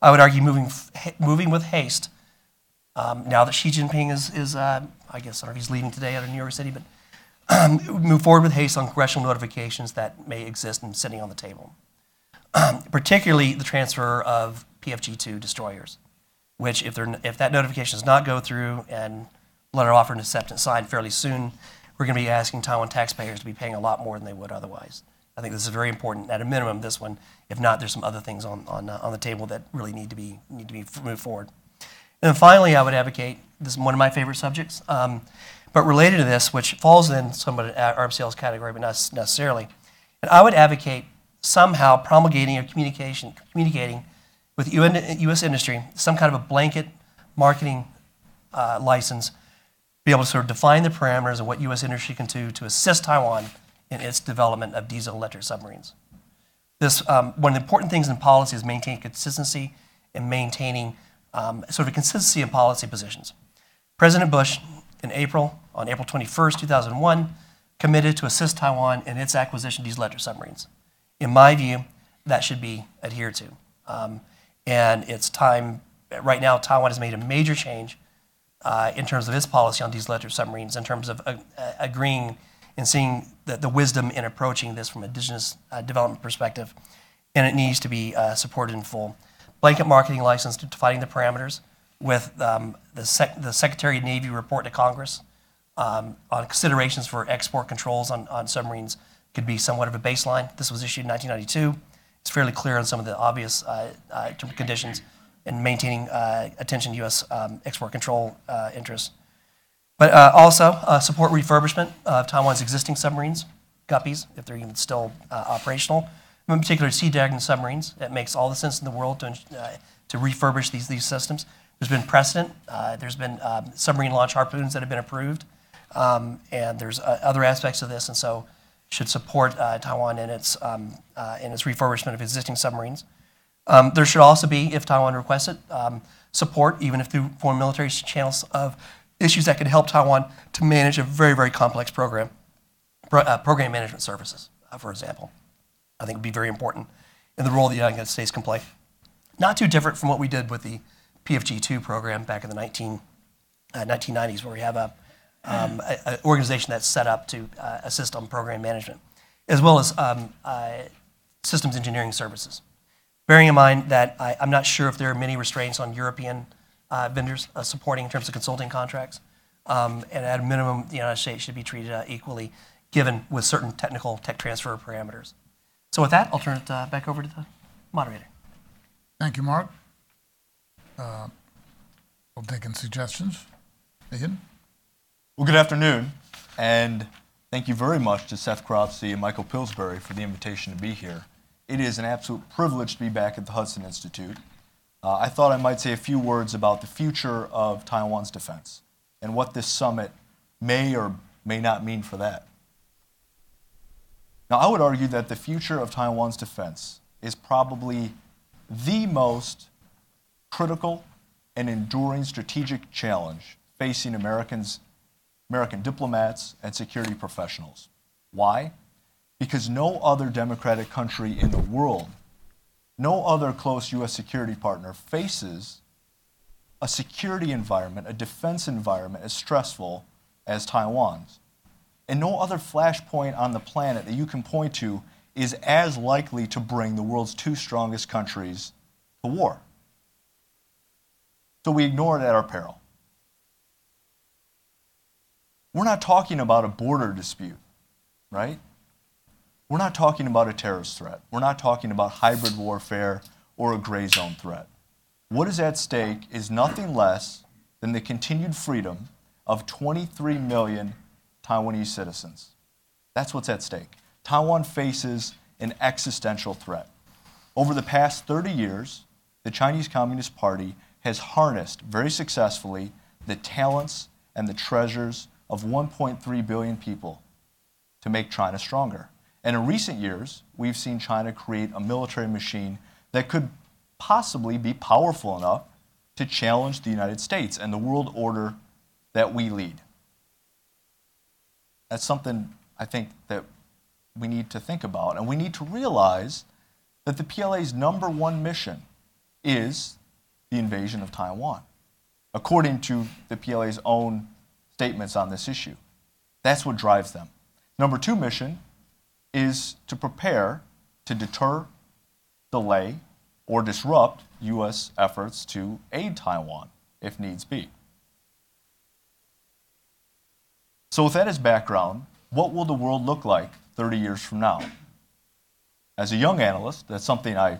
I would argue moving with haste, now that Xi Jinping is I guess, I don't know if he's leaving today out of New York City, but move forward with haste on congressional notifications that may exist and sitting on the table. Particularly the transfer of PFG-2 destroyers, which if that notification does not go through and letter offer and acceptance signed fairly soon, we're going to be asking Taiwan taxpayers to be paying a lot more than they would otherwise. I think this is very important. At a minimum, this one. If not, there's some other things on the table that really need to be moved forward. And then finally, I would advocate, this is one of my favorite subjects, but related to this, which falls in somewhat an arms sales category, but not necessarily. And I would advocate somehow promulgating or communicating with U.S. industry some kind of a blanket marketing license, be able to sort of define the parameters of what U.S. industry can do to assist Taiwan in its development of diesel-electric submarines. This one of the important things in policy is maintaining consistency and maintaining sort of a consistency in policy positions. President Bush, on April 21st, 2001, committed to assist Taiwan in its acquisition of diesel-electric submarines. In my view, that should be adhered to. And it's time, right now, Taiwan has made a major change in terms of its policy on diesel-electric submarines, in terms of agreeing and seeing the wisdom in approaching this from an indigenous development perspective, and it needs to be supported in full. Blanket marketing license to defining the parameters with the Secretary of Navy report to Congress on considerations for export controls on submarines could be somewhat of a baseline. This was issued in 1992. It's fairly clear on some of the obvious conditions in maintaining attention to U.S. export control interests. But also support refurbishment of Taiwan's existing submarines, guppies, if they're even still operational. In particular, Sea Dragon submarines. It makes all the sense in the world to refurbish these systems. There's been precedent. There's been submarine launch harpoons that have been approved, and there's other aspects of this, and so should support Taiwan in its refurbishment of existing submarines. There should also be, if Taiwan requests it, support, even if through foreign military channels, of issues that could help Taiwan to manage a very, very complex program management services, for example. I think would be very important in the role the United States can play. Not too different from what we did with the PFG-2 program back in the 1990s, where we have an organization that's set up to assist on program management, as well as systems engineering services. Bearing in mind that I'm not sure if there are many restraints on European vendors supporting in terms of consulting contracts, and at a minimum, the United States should be treated equally, given with certain tech transfer parameters. So with that, I'll turn it back over to the moderator. Thank you, Mark. We'll take in suggestions. Ian? Well, good afternoon, and thank you very much to Seth Cropsey and Michael Pillsbury for the invitation to be here. It is an absolute privilege to be back at the Hudson Institute. I thought I might say a few words about the future of Taiwan's defense and what this summit may or may not mean for that. Now, I would argue that the future of Taiwan's defense is probably the most critical and enduring strategic challenge facing American diplomats and security professionals. Why? Because no other democratic country in the world, no other close U.S. security partner faces a security environment, a defense environment as stressful as Taiwan's. And no other flashpoint on the planet that you can point to is as likely to bring the world's two strongest countries to war. So we ignore it at our peril. We're not talking about a border dispute, right? We're not talking about a terrorist threat. We're not talking about hybrid warfare or a gray zone threat. What is at stake is nothing less than the continued freedom of 23 million Taiwanese citizens. That's what's at stake. Taiwan faces an existential threat. Over the past 30 years, the Chinese Communist Party has harnessed very successfully the talents and the treasures of 1.3 billion people to make China stronger. And in recent years, we've seen China create a military machine that could possibly be powerful enough to challenge the United States and the world order that we lead. That's something I think that we need to think about. And we need to realize that the PLA's number one mission is the invasion of Taiwan, according to the PLA's own statements on this issue. That's what drives them. Number two mission is to prepare to deter, delay, or disrupt U.S. efforts to aid Taiwan, if needs be. So with that as background, what will the world look like 30 years from now? As a young analyst, that's something I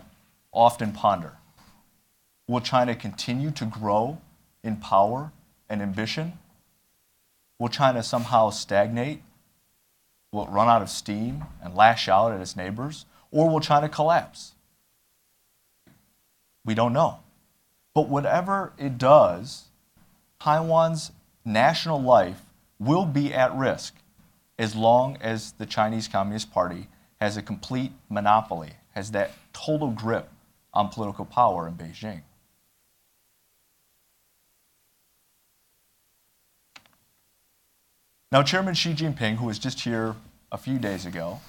often ponder. Will China continue to grow in power and ambition? Will China somehow stagnate? Will it run out of steam and lash out at its neighbors? Or will China collapse? We don't know. But whatever it does, Taiwan's national life will be at risk as long as the Chinese Communist Party has a complete monopoly, has that total grip on political power in Beijing. Now, Chairman Xi Jinping, who was just here a few days ago,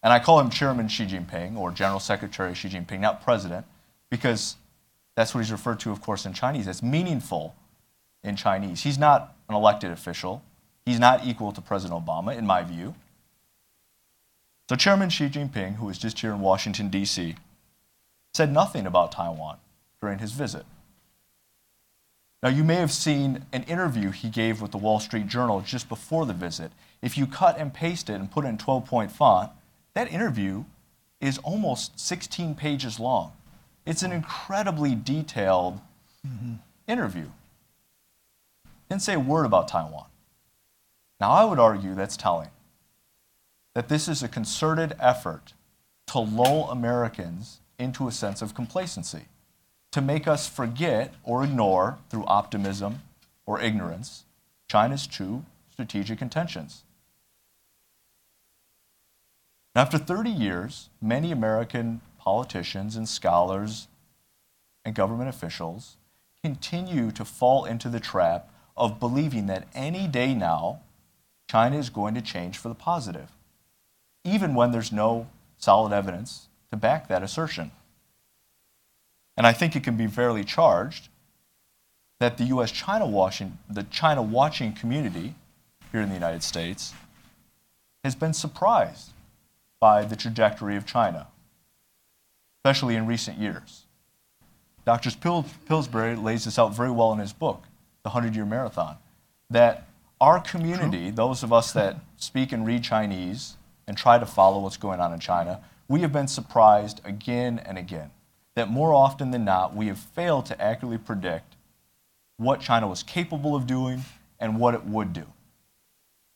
and I call him Chairman Xi Jinping or General Secretary Xi Jinping, not President, because that's what he's referred to, of course, in Chinese. It's meaningful in Chinese. He's not an elected official. He's not equal to President Obama, in my view. So Chairman Xi Jinping, who was just here in Washington, D.C., said nothing about Taiwan during his visit. Now, you may have seen an interview he gave with the Wall Street Journal just before the visit. If you cut and paste it and put it in 12-point font, that interview is almost 16 pages long. It's an incredibly detailed interview. Didn't say a word about Taiwan. Now, I would argue that's telling. That this is a concerted effort to lull Americans into a sense of complacency, to make us forget or ignore, through optimism or ignorance, China's true strategic intentions. After 30 years, many American politicians and scholars and government officials continue to fall into the trap of believing that any day now, China is going to change for the positive, even when there's no solid evidence to back that assertion. And I think it can be fairly charged that the the China watching community here in the United States has been surprised by the trajectory of China, especially in recent years. Dr. Pillsbury lays this out very well in his book, The 100-Year Marathon, that our community, those of us that speak and read Chinese and try to follow what's going on in China, we have been surprised again and again that more often than not, we have failed to accurately predict what China was capable of doing and what it would do.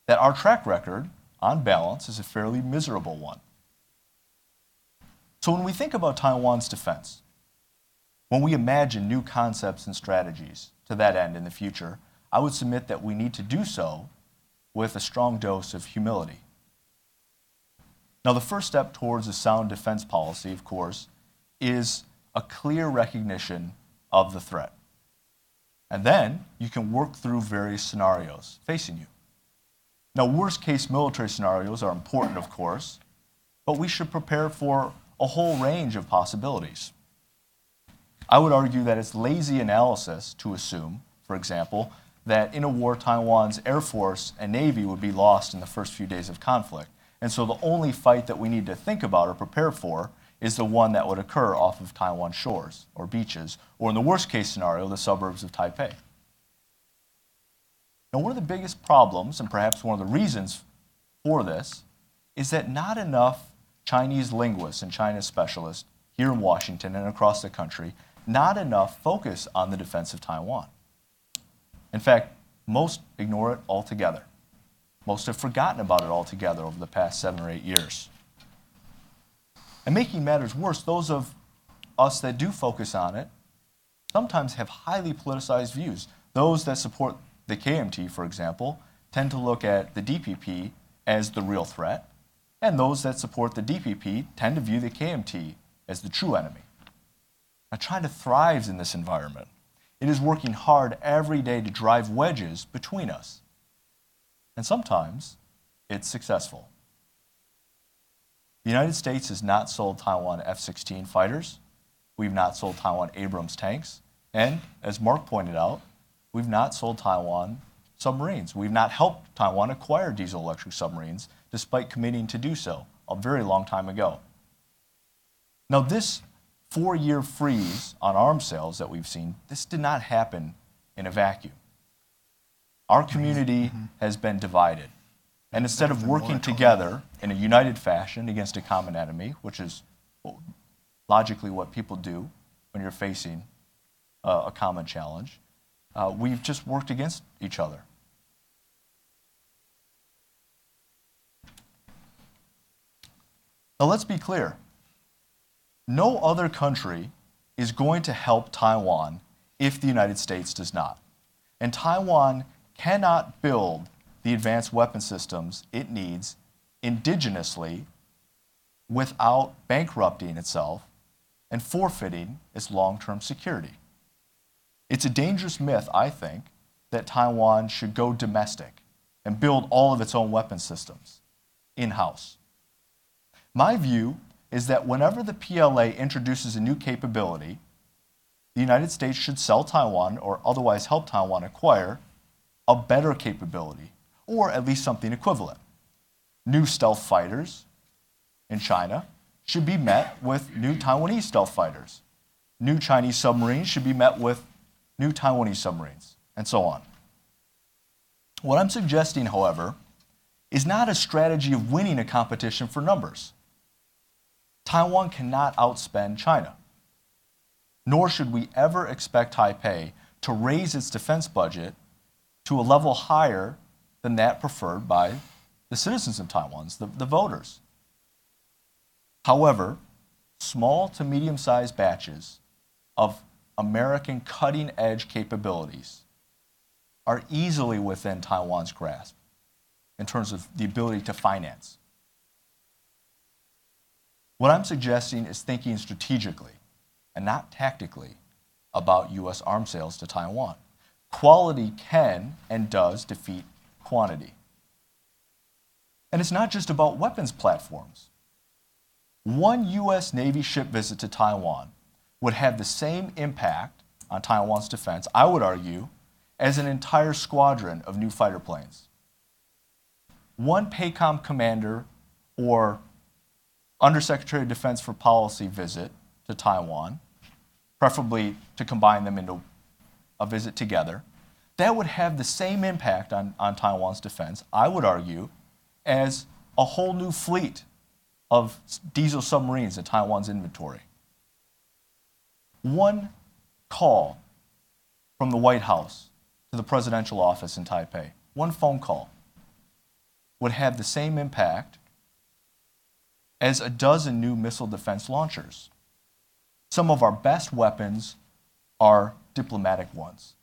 That our track record, on balance, is a fairly miserable one. So when we think about Taiwan's defense, when we imagine new concepts and strategies to that end in the future, I would submit that we need to do so with a strong dose of humility. Now, the first step towards a sound defense policy, of course, is a clear recognition of the threat. And then you can work through various scenarios facing you. Now, worst case military scenarios are important, of course, but we should prepare for a whole range of possibilities. I would argue that it's lazy analysis to assume, for example, that in a war, Taiwan's Air Force and Navy would be lost in the first few days of conflict. And so the only fight that we need to think about or prepare for is the one that would occur off of Taiwan shores or beaches, or in the worst case scenario, the suburbs of Taipei. Now, one of the biggest problems, and perhaps one of the reasons for this, is that not enough Chinese linguists and China specialists here in Washington and across the country, not enough focus on the defense of Taiwan. In fact, most ignore it altogether. Most have forgotten about it altogether over the past 7 or 8 years. And making matters worse, those of us that do focus on it sometimes have highly politicized views. Those that support the KMT, for example, tend to look at the DPP as the real threat, and those that support the DPP tend to view the KMT as the true enemy. Now, China thrives in this environment. It is working hard every day to drive wedges between us. And sometimes it's successful. The United States has not sold Taiwan F-16 fighters. We've not sold Taiwan Abrams tanks. And as Mark pointed out, we've not sold Taiwan submarines. We've not helped Taiwan acquire diesel-electric submarines, despite committing to do so a very long time ago. Now, this 4-year freeze on arms sales that we've seen, this did not happen in a vacuum. Our community has been divided. And instead of working together in a united fashion against a common enemy, which is logically what people do when you're facing a common challenge, we've just worked against each other. Now, let's be clear. No other country is going to help Taiwan if the United States does not. And Taiwan cannot build the advanced weapon systems it needs indigenously without bankrupting itself and forfeiting its long-term security. It's a dangerous myth, I think, that Taiwan should go domestic and build all of its own weapon systems in-house. My view is that whenever the PLA introduces a new capability, the United States should sell Taiwan or otherwise help Taiwan acquire a better capability, or at least something equivalent. New stealth fighters in China should be met with new Taiwanese stealth fighters. New Chinese submarines should be met with new Taiwanese submarines, and so on. What I'm suggesting, however, is not a strategy of winning a competition for numbers. Taiwan cannot outspend China, nor should we ever expect Taipei to raise its defense budget to a level higher than that preferred by the citizens of Taiwan, the voters. However, small to medium-sized batches of American cutting-edge capabilities are easily within Taiwan's grasp in terms of the ability to finance. What I'm suggesting is thinking strategically and not tactically about U.S. arms sales to Taiwan. Quality can and does defeat quantity. And it's not just about weapons platforms. One U.S. Navy ship visit to Taiwan would have the same impact on Taiwan's defense, I would argue, as an entire squadron of new fighter planes. One PACOM commander or Undersecretary of Defense for Policy visit to Taiwan, preferably to combine them into a visit together, that would have the same impact on Taiwan's defense, I would argue, as a whole new fleet of diesel submarines in Taiwan's inventory. One call from the White House to the presidential office in Taipei, one phone call, would have the same impact as a dozen new missile defense launchers. Some of our best weapons are diplomatic ones.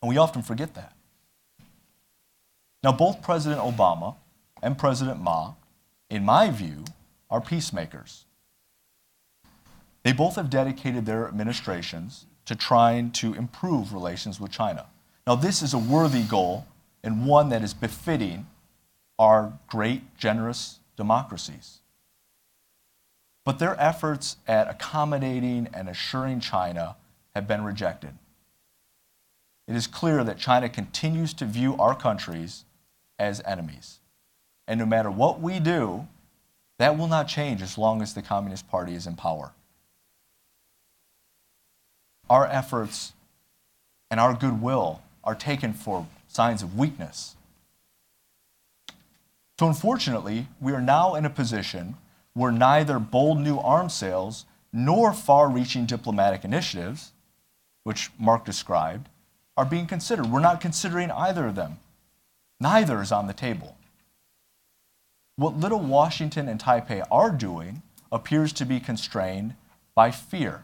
And we often forget that. Now, both President Obama and President Ma in my view, are peacemakers. They both have dedicated their administrations to trying to improve relations with China. Now, this is a worthy goal and one that is befitting our great, generous democracies. But their efforts at accommodating and assuring China have been rejected. It is clear that China continues to view our countries as enemies. And no matter what we do, that will not change as long as the Communist Party is in power. Our efforts and our goodwill are taken for signs of weakness. So unfortunately, we are now in a position where neither bold new arms sales nor far-reaching diplomatic initiatives, which Mark described, are being considered. We're not considering either of them. Neither is on the table. What little Washington and Taipei are doing appears to be constrained by fear.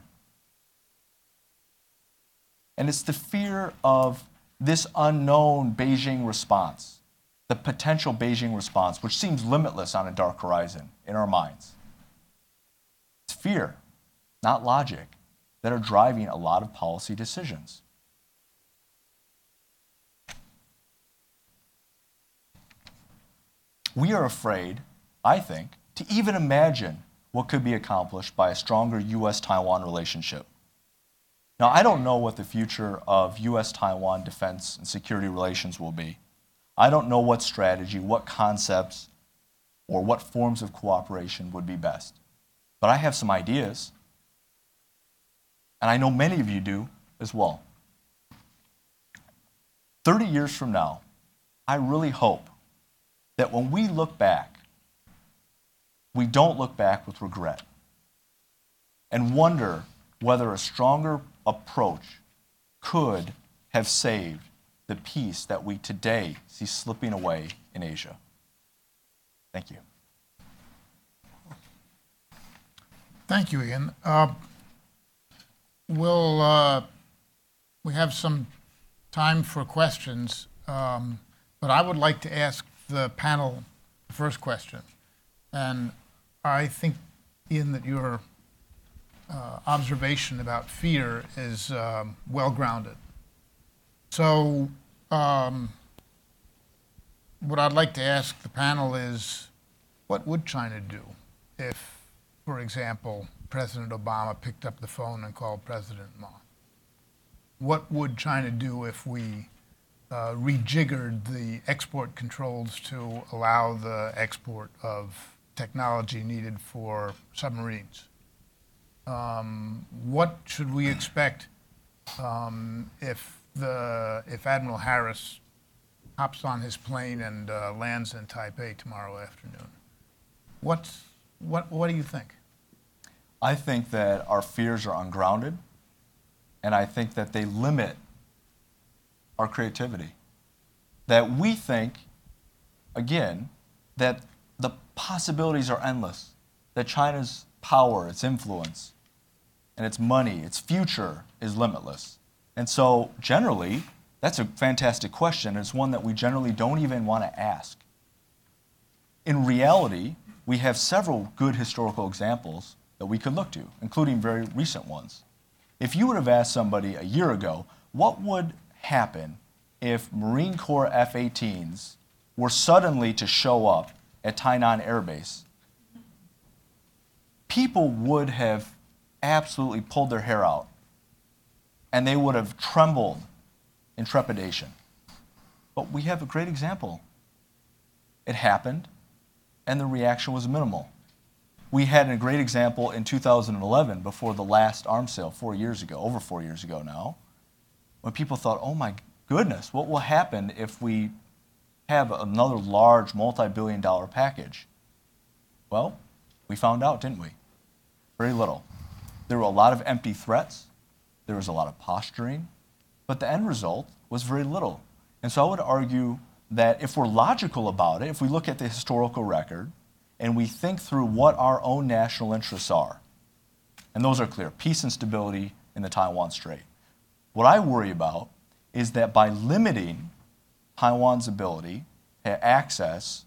And it's the fear of this unknown Beijing response, the potential Beijing response, which seems limitless on a dark horizon in our minds. It's fear, not logic, that are driving a lot of policy decisions. We are afraid, I think, to even imagine what could be accomplished by a stronger U.S.-Taiwan relationship. Now, I don't know what the future of U.S.-Taiwan defense and security relations will be. I don't know what strategy, what concepts, or what forms of cooperation would be best. But I have some ideas, and I know many of you do as well. 30 years from now, I really hope that when we look back, we don't look back with regret and wonder whether a stronger approach could have saved the peace that we today see slipping away in Asia. Thank you. Thank you, Ian. We have some time for questions, but I would like to ask the panel the first question. And I think, Ian, that your observation about fear is well-grounded. So what I'd like to ask the panel is, what would China do if, for example, President Obama picked up the phone and called President Ma? What would China do if we rejiggered the export controls to allow the export of technology needed for submarines? What should we expect if Admiral Harris hops on his plane and lands in Taipei tomorrow afternoon? What do you think? I think that our fears are ungrounded, and I think that they limit our creativity. That we think, again, that the possibilities are endless, that China's power, its influence, and its money, its future is limitless. And so generally, that's a fantastic question. It's one that we generally don't even want to ask. In reality, we have several good historical examples that we could look to, including very recent ones. If you would have asked somebody a year ago, what would happen if Marine Corps F-18s were suddenly to show up at Tainan Air Base, people would have absolutely pulled their hair out, and they would have trembled in trepidation. But we have a great example. It happened, and the reaction was minimal. We had a great example in 2011, before the last arms sale 4 years ago, over 4 years ago now, when people thought, oh my goodness, what will happen if we have another large multi-billion-dollar package? Well, we found out, didn't we? Very little. There were a lot of empty threats. There was a lot of posturing. But the end result was very little. And so I would argue that if we're logical about it, if we look at the historical record, and we think through what our own national interests are, and those are clear, peace and stability in the Taiwan Strait. What I worry about is that by limiting Taiwan's ability to access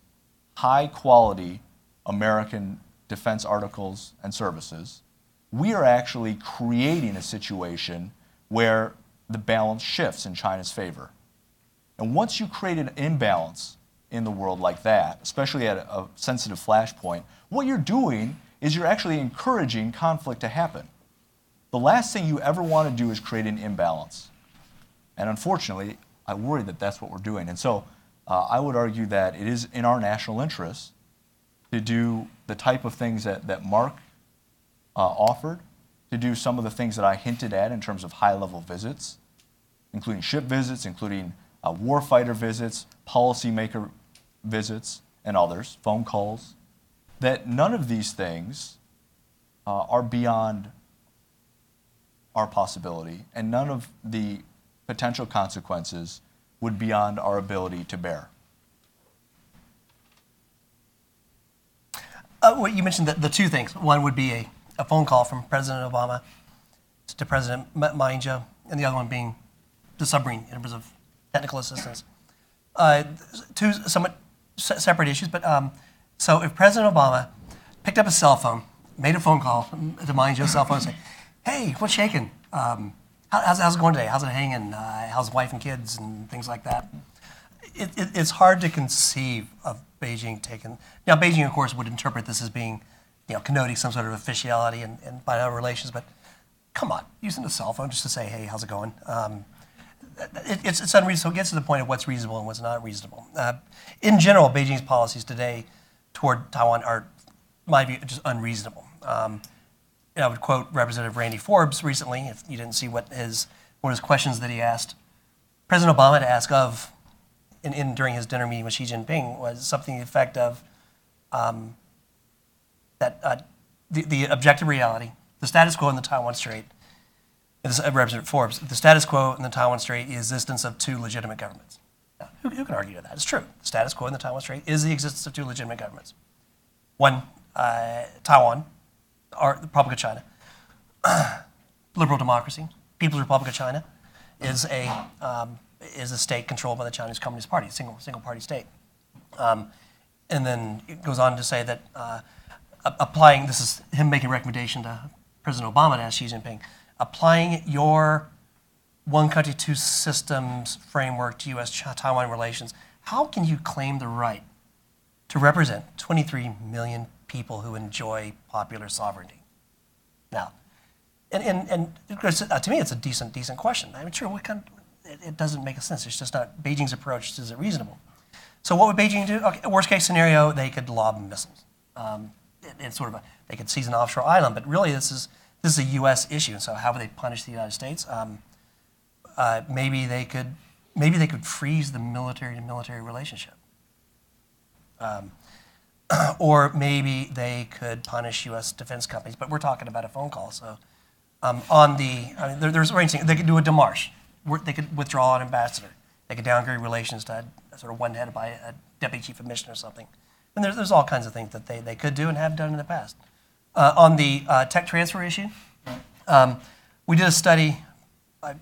high-quality American defense articles and services, we are actually creating a situation where the balance shifts in China's favor. And once you create an imbalance in the world like that, especially at a sensitive flashpoint, what you're doing is you're actually encouraging conflict to happen. The last thing you ever want to do is create an imbalance. And unfortunately, I worry that that's what we're doing. And so I would argue that it is in our national interest to do the type of things that Mark offered, to do some of the things that I hinted at in terms of high-level visits, including ship visits, including warfighter visits, policymaker visits, and others, phone calls, that none of these things are beyond our possibility, and none of the potential consequences would be beyond our ability to bear. Well, you mentioned the two things. One would be a phone call from President Obama to President Ma Ying-jeou, and the other one being the submarine in terms of technical assistance. Two somewhat separate issues, but so if President Obama picked up a cell phone, made a phone call to Ma Ying-jeou's cell phone and say, "Hey, what's shaking? How's it going today? How's it hanging? How's the wife and kids and things like that?" It's hard to conceive of Beijing taking. Now, Beijing, of course, would interpret this as being, connoting some sort of officiality and bilateral relations. But come on, using a cell phone just to say, "Hey, how's it going?" It's unreasonable. So it gets to the point of what's reasonable and what's not reasonable. In general, Beijing's policies today toward Taiwan are, in my view, just unreasonable. I would quote Representative Randy Forbes recently, if you didn't see what his questions that he asked President Obama to ask of during his dinner meeting with Xi Jinping was something to the effect of that the objective reality, the status quo in the Taiwan Strait, this is Representative Forbes, the status quo in the Taiwan Strait is the existence of two legitimate governments. Now, who can argue to that? It's true. The status quo in the Taiwan Strait is the existence of two legitimate governments. One, Taiwan, or the Republic of China, liberal democracy. People's Republic of China is a state controlled by the Chinese Communist Party, a single party state. And then it goes on to say that applying, this is him making a recommendation to President Obama to ask Xi Jinping, applying your one country, two systems framework to U.S.-Taiwan relations, how can you claim the right to represent 23 million people who enjoy popular sovereignty? Now, and to me, it's a decent question. I mean, sure, it doesn't make sense. It's just not Beijing's approach. Is it reasonable? So what would Beijing do? Okay, worst case scenario, they could lob missiles. It's sort of they could seize an offshore island, but really this is a U.S. issue. So how would they punish the United States? Maybe they could freeze the military-to-military relationship. Or maybe they could punish U.S. defense companies, but we're talking about a phone call. So there's arranging. They could do a démarche. They could withdraw an ambassador. They could downgrade relations to sort of one headed by a deputy chief of mission or something. And there's all kinds of things that they could do and have done in the past. On the tech transfer issue, we did a study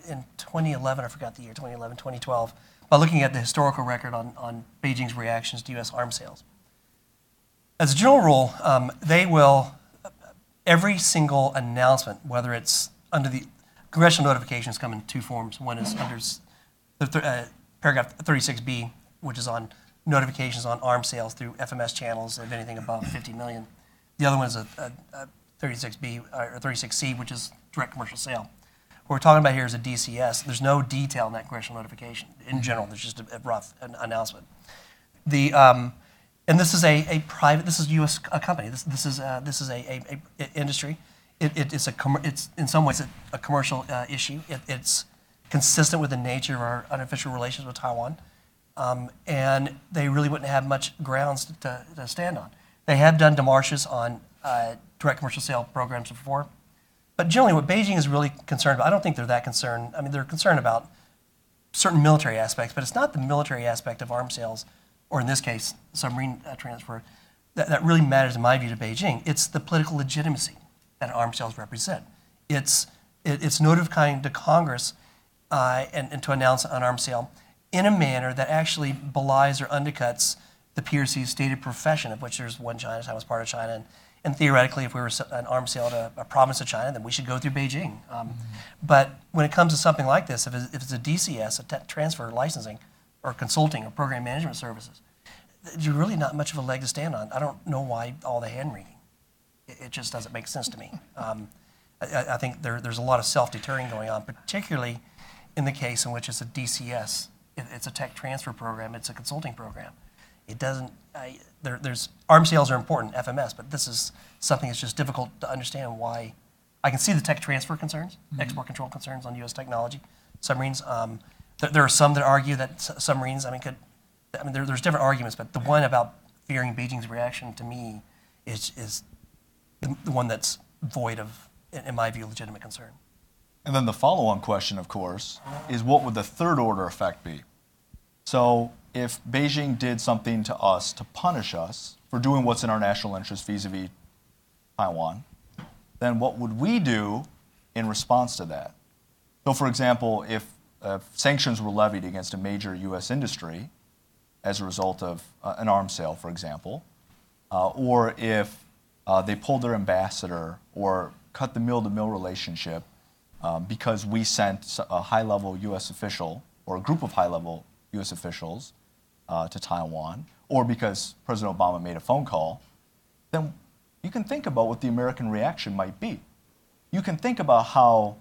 in 2011, I forgot the year, 2011, 2012, by looking at the historical record on Beijing's reactions to U.S. arms sales. As a general rule, they will, every single announcement, whether it's under the congressional notifications come in two forms. One is under paragraph 36B, which is on notifications on arms sales through FMS channels of anything above 50 million. The other one is a 36B or 36C, which is direct commercial sale. What we're talking about here is a DCS. There's no detail in that congressional notification. In general, there's just a rough announcement. And this is a private. This is U.S. a company. This is a industry. It's in some ways a commercial issue. It's consistent with the nature of our unofficial relations with Taiwan, and they really wouldn't have much grounds to stand on. They have done démarches on direct commercial sale programs before, but generally what Beijing is really concerned about, I don't think they're that concerned. I mean, they're concerned about certain military aspects, but it's not the military aspect of arms sales, or in this case, submarine transfer, that really matters in my view to Beijing. It's the political legitimacy that arms sales represent. It's notifying to Congress and to announce an arms sale in a manner that actually belies or undercuts the PRC's stated profession, of which there's one China, Taiwan's part of China, and theoretically, if we were an arms sale to a province of China, then we should go through Beijing. But when it comes to something like this, if it's a DCS, a tech transfer licensing, or consulting, or program management services, there's really not much of a leg to stand on. I don't know why all the hand-wringing. It just doesn't make sense to me. I think there's a lot of self-deterring going on, particularly in the case in which it's a DCS. It's a tech transfer program. It's a consulting program. It doesn't. There's arms sales are important, FMS, but this is something that's just difficult to understand why. I can see the tech transfer concerns, export control concerns on U.S. technology, submarines. There are some that argue that submarines, there's different arguments, but the one about fearing Beijing's reaction to me is the one that's void of, in my view, legitimate concern. And then the follow-on question, of course, is what would the third order effect be? So if Beijing did something to us to punish us for doing what's in our national interest vis-a-vis Taiwan, then what would we do in response to that? So for example, if sanctions were levied against a major U.S. industry as a result of an arms sale, for example, or if they pulled their ambassador or cut the mill-to-mill relationship because we sent a high-level U.S. official or a group of high-level U.S. officials to Taiwan, or because President Obama made a phone call, then you can think about what the American reaction might be. You can think about how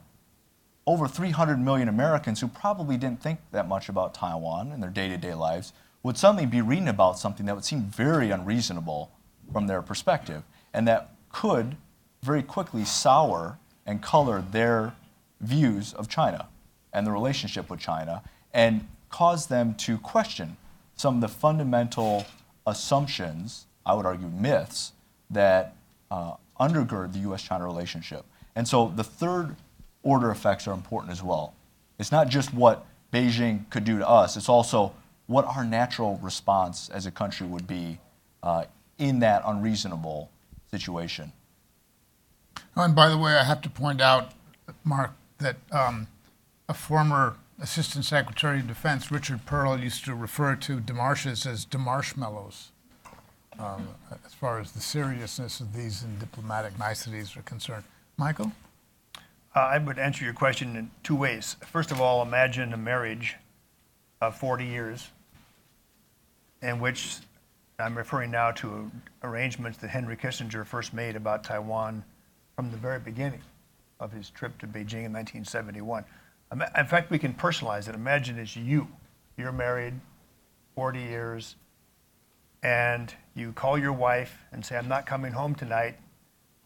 over 300 million Americans who probably didn't think that much about Taiwan in their day-to-day lives would suddenly be reading about something that would seem very unreasonable from their perspective, and that could very quickly sour and color their views of China and the relationship with China, and cause them to question some of the fundamental assumptions, I would argue myths, that undergird the U.S.-China relationship. And so the third order effects are important as well. It's not just what Beijing could do to us, it's also what our natural response as a country would be in that unreasonable situation. Oh, and by the way, I have to point out, Mark, that a former Assistant Secretary of Defense, Richard Pearl, used to refer to demarches as demarshmallows, as far as the seriousness of these and diplomatic niceties are concerned. Michael? I would answer your question in two ways. First of all, imagine a marriage of 40 years in which I'm referring now to arrangements that Henry Kissinger first made about Taiwan from the very beginning of his trip to Beijing in 1971. In fact, we can personalize it. Imagine it's you. You're married, 40 years, and you call your wife and say, I'm not coming home tonight,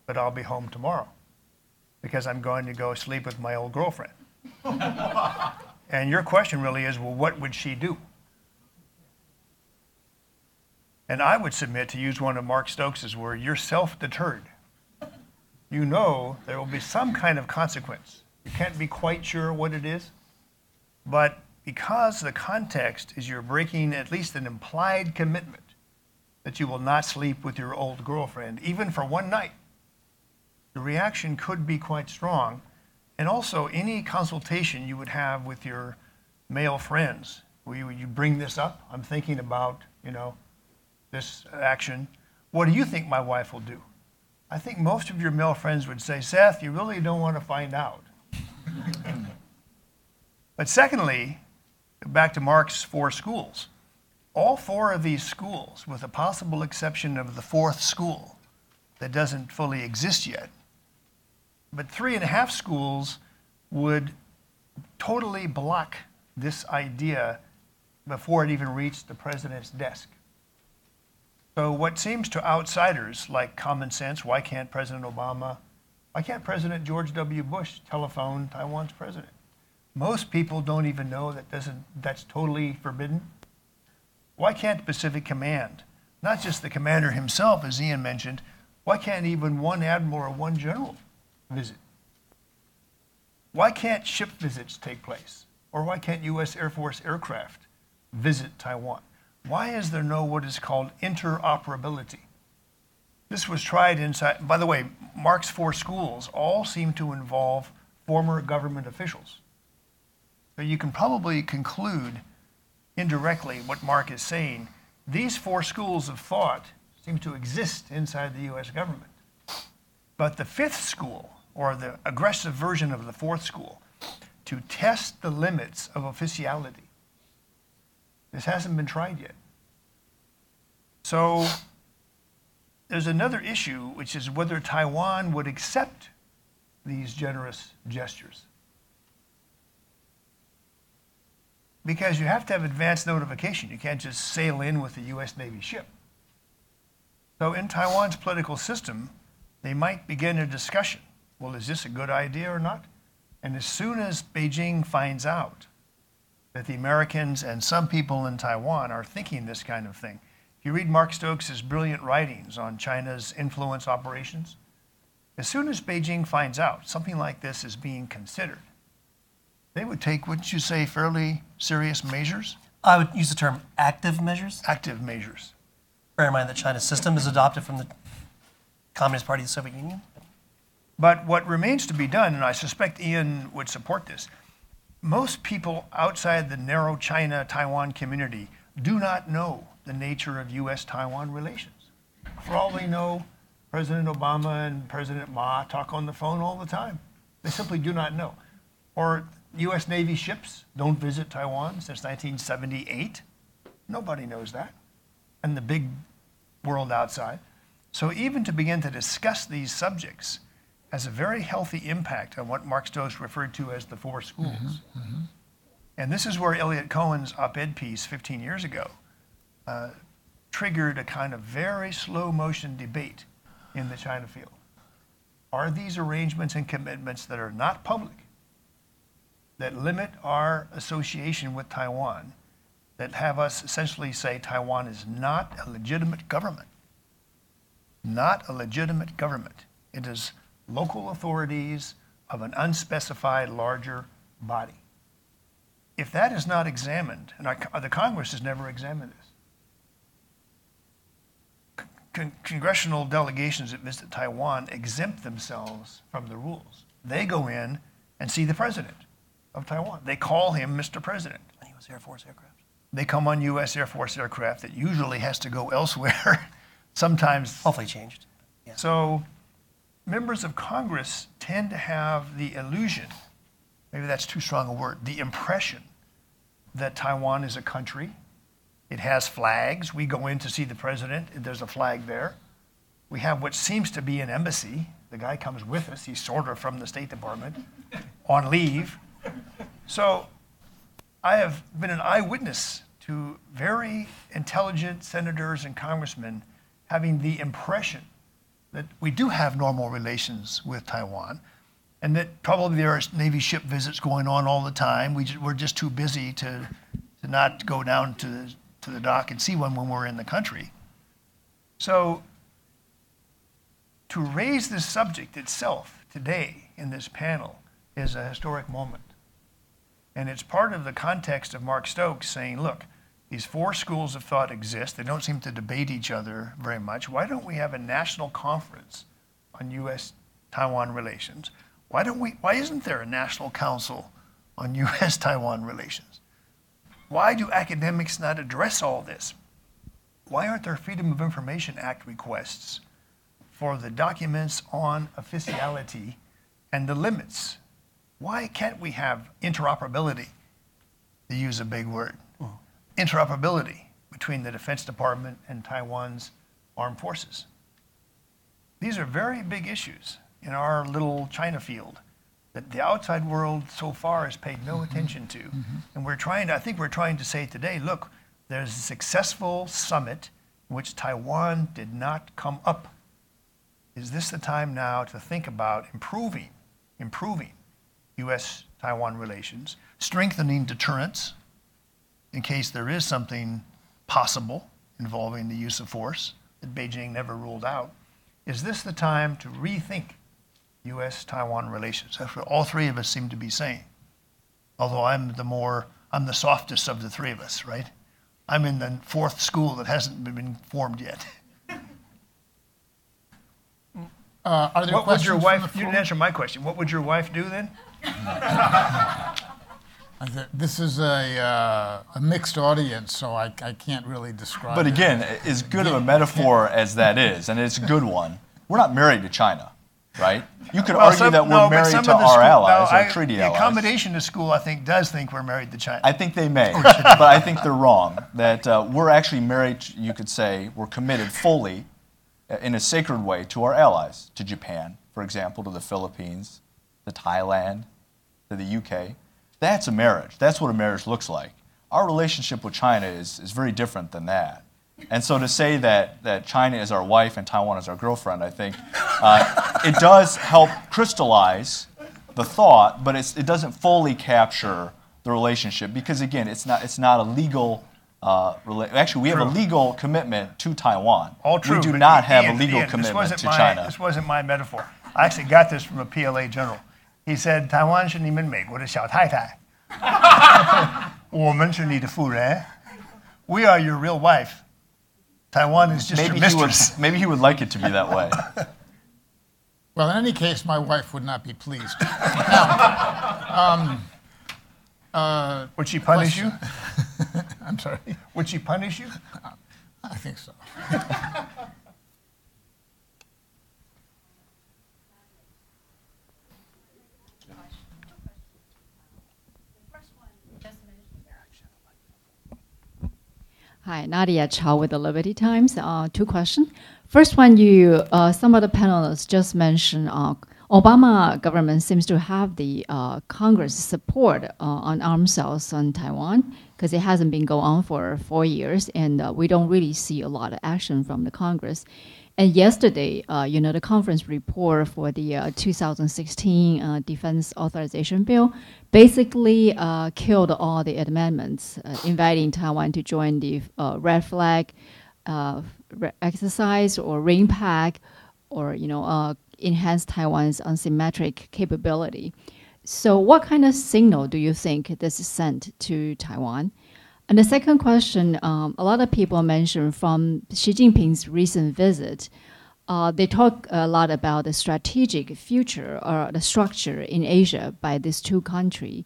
but I'll be home tomorrow because I'm going to go sleep with my old girlfriend. And your question really is, well, what would she do? And I would submit, to use one of Mark Stokes' words, you're self-deterred. You know there will be some kind of consequence. You can't be quite sure what it is, but because the context is you're breaking at least an implied commitment that you will not sleep with your old girlfriend, even for one night, the reaction could be quite strong. And also, any consultation you would have with your male friends, will you bring this up? I'm thinking about, this action. What do you think my wife will do? I think most of your male friends would say, Seth, you really don't want to find out. But secondly, back to Mark's 4 schools. All 4 of these schools, with the possible exception of the 4th school that doesn't fully exist yet, but 3.5 schools would totally block this idea before it even reached the president's desk. So what seems to outsiders like common sense, why can't President George W. Bush telephone Taiwan's president? Most people don't even know that's totally forbidden. Why can't Pacific Command, not just the commander himself, as Ian mentioned, why can't even one admiral or one general visit? Why can't ship visits take place? Or why can't U.S. Air Force aircraft visit Taiwan? Why is there no what is called interoperability? This was tried inside, by the way, Mark's 4 schools all seem to involve former government officials. So you can probably conclude indirectly what Mark is saying These four schools of thought seem to exist inside the U.S. government. But the fifth school, or the aggressive version of the fourth school, to test the limits of officiality, this hasn't been tried yet. So there's another issue, which is whether Taiwan would accept these generous gestures. Because you have to have advance notification. You can't just sail in with a U.S. Navy ship. So in Taiwan's political system, they might begin a discussion. Well, is this a good idea or not? And as soon as Beijing finds out that the Americans and some people in Taiwan are thinking this kind of thing, if you read Mark Stokes' brilliant writings on China's influence operations, as soon as Beijing finds out something like this is being considered, they would take, wouldn't you say, fairly serious measures? I would use the term active measures. Active measures. Bear in mind that China's system is adopted from the Communist Party of the Soviet Union. But what remains to be done, and I suspect Ian would support this, most people outside the narrow China-Taiwan community do not know the nature of U.S.-Taiwan relations. For all they know, President Obama and President Ma talk on the phone all the time. They simply do not know. Or U.S. Navy ships don't visit Taiwan since 1978. Nobody knows that. And the big world outside. So even to begin to discuss these subjects has a very healthy impact on what Mark Stokes referred to as the four schools. And this is where Elliot Cohen's op-ed piece 15 years ago triggered a kind of very slow motion debate in the China field. Are these arrangements and commitments that are not public, that limit our association with Taiwan, that have us essentially say Taiwan is not a legitimate government? Not a legitimate government. It is local authorities of an unspecified larger body. If that is not examined, and the Congress has never examined this, congressional delegations that visit Taiwan exempt themselves from the rules. They go in and see the president of Taiwan. They call him Mr. President. On U.S. Air Force aircraft. They come on U.S. Air Force aircraft that usually has to go elsewhere, sometimes. Hopefully changed. Yeah. So members of Congress tend to have the illusion, maybe that's too strong a word, the impression that Taiwan is a country. It has flags. We go in to see the president. There's a flag there. We have what seems to be an embassy. The guy comes with us. He's sort of from the State Department on leave. So I have been an eyewitness to very intelligent senators and congressmen having the impression that we do have normal relations with Taiwan, and that probably there are Navy ship visits going on all the time. We're just too busy to not go down to the dock and see one when we're in the country. So to raise this subject itself today in this panel is a historic moment. And it's part of the context of Mark Stokes saying, look, these four schools of thought exist. They don't seem to debate each other very much. Why don't we have a national conference on U.S.-Taiwan relations? Why isn't there a national council on U.S.-Taiwan relations? Why do academics not address all this? Why aren't there Freedom of Information Act requests for the documents on officiality and the limits? Why can't we have interoperability, to use a big word, interoperability between the Defense Department and Taiwan's armed forces? These are very big issues in our little China field that the outside world so far has paid no attention to. And I think we're trying to say today, look, there's a successful summit in which Taiwan did not come up. Is this the time now to think about improving U.S.-Taiwan relations, strengthening deterrence in case there is something possible involving the use of force that Beijing never ruled out? Is this the time to rethink U.S.-Taiwan relations? That's what all three of us seem to be saying. Although I'm the softest of the three of us, right? I'm in the fourth school that hasn't been formed yet. Are there What would your questions wife, from the you floor? didn't answer my question. What would your wife do then? This is a mixed audience, so I can't really describe But it. again, as good of a metaphor as that is, and it's a good one, we're not married to China, right? You could argue that we're married to our allies, our treaty allies. The accommodation school, I think, does think we're married to China. I think they may, but I think they're wrong. That we're actually married, you could say, we're committed fully in a sacred way to our allies, to Japan, for example, to the Philippines, to Thailand, to the UK. That's a marriage. That's what a marriage looks like. Our relationship with China is very different than that. And so to say that China is our wife and Taiwan is our girlfriend, I think it does help crystallize the thought, but it doesn't fully capture the relationship because, again, it's not a legal actually, we have a legal commitment to Taiwan. All true. We do not have a legal commitment to China. This wasn't my metaphor. I actually got this from a PLA general. He said, 台湾是你们美国的小太太，我们是你的夫人。We are your real wife. Taiwan is just your mistress. Maybe he would like it to be that way. Well, in any case, my wife would not be pleased. Now, would she punish you? I'm sorry? Would she punish you? I think so. Hi, Nadia Chow with the Liberty Times. Two questions. First one, some of the panelists just mentioned Obama government seems to have the Congress support on arms sales on Taiwan because it hasn't been going on for 4 years, and we don't really see a lot of action from the Congress. And yesterday, the conference report for the 2016 Defense Authorization Bill basically killed all the amendments inviting Taiwan to join the red flag exercise or ring pack or, enhance Taiwan's asymmetric capability. So what kind of signal do you think this is sent to Taiwan? And the second question, a lot of people mentioned from Xi Jinping's recent visit, they talk a lot about the strategic future or the structure in Asia by these two countries.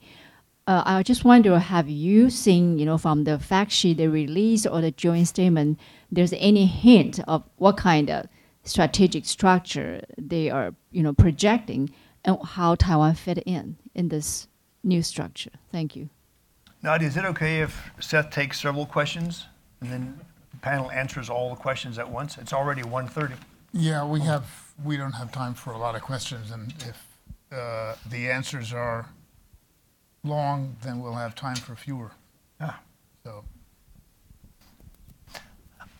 I just wonder, have you seen, from the fact sheet they released or the joint statement, there's any hint of what kind of strategic structure they are, projecting and how Taiwan fit in this new structure? Thank you. Nadia, is it okay if Seth takes several questions and then the panel answers all the questions at once? It's already 1:30. Yeah, we don't have time for a lot of questions, and if the answers are long, then we'll have time for fewer. Ah. So.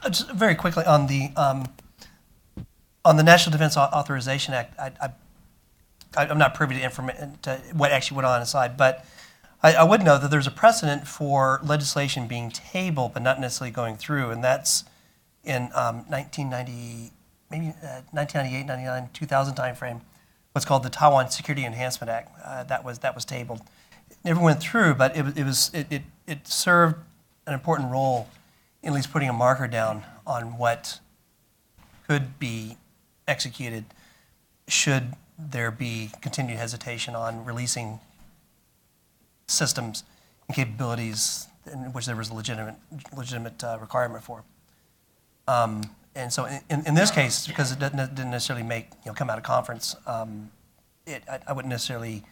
Just very quickly on the National Defense Authorization Act, I'm not privy to what actually went on inside, but I would know that there's a precedent for legislation being tabled but not necessarily going through, and that's in 1998, 99, 2000 timeframe, what's called the Taiwan Security Enhancement Act. That was tabled. It never went through, but it served an important role in at least putting a marker down on what could be executed should there be continued hesitation on releasing systems and capabilities in which there was a legitimate requirement for. And so in this case, because it didn't necessarily come out of conference, I wouldn't necessarily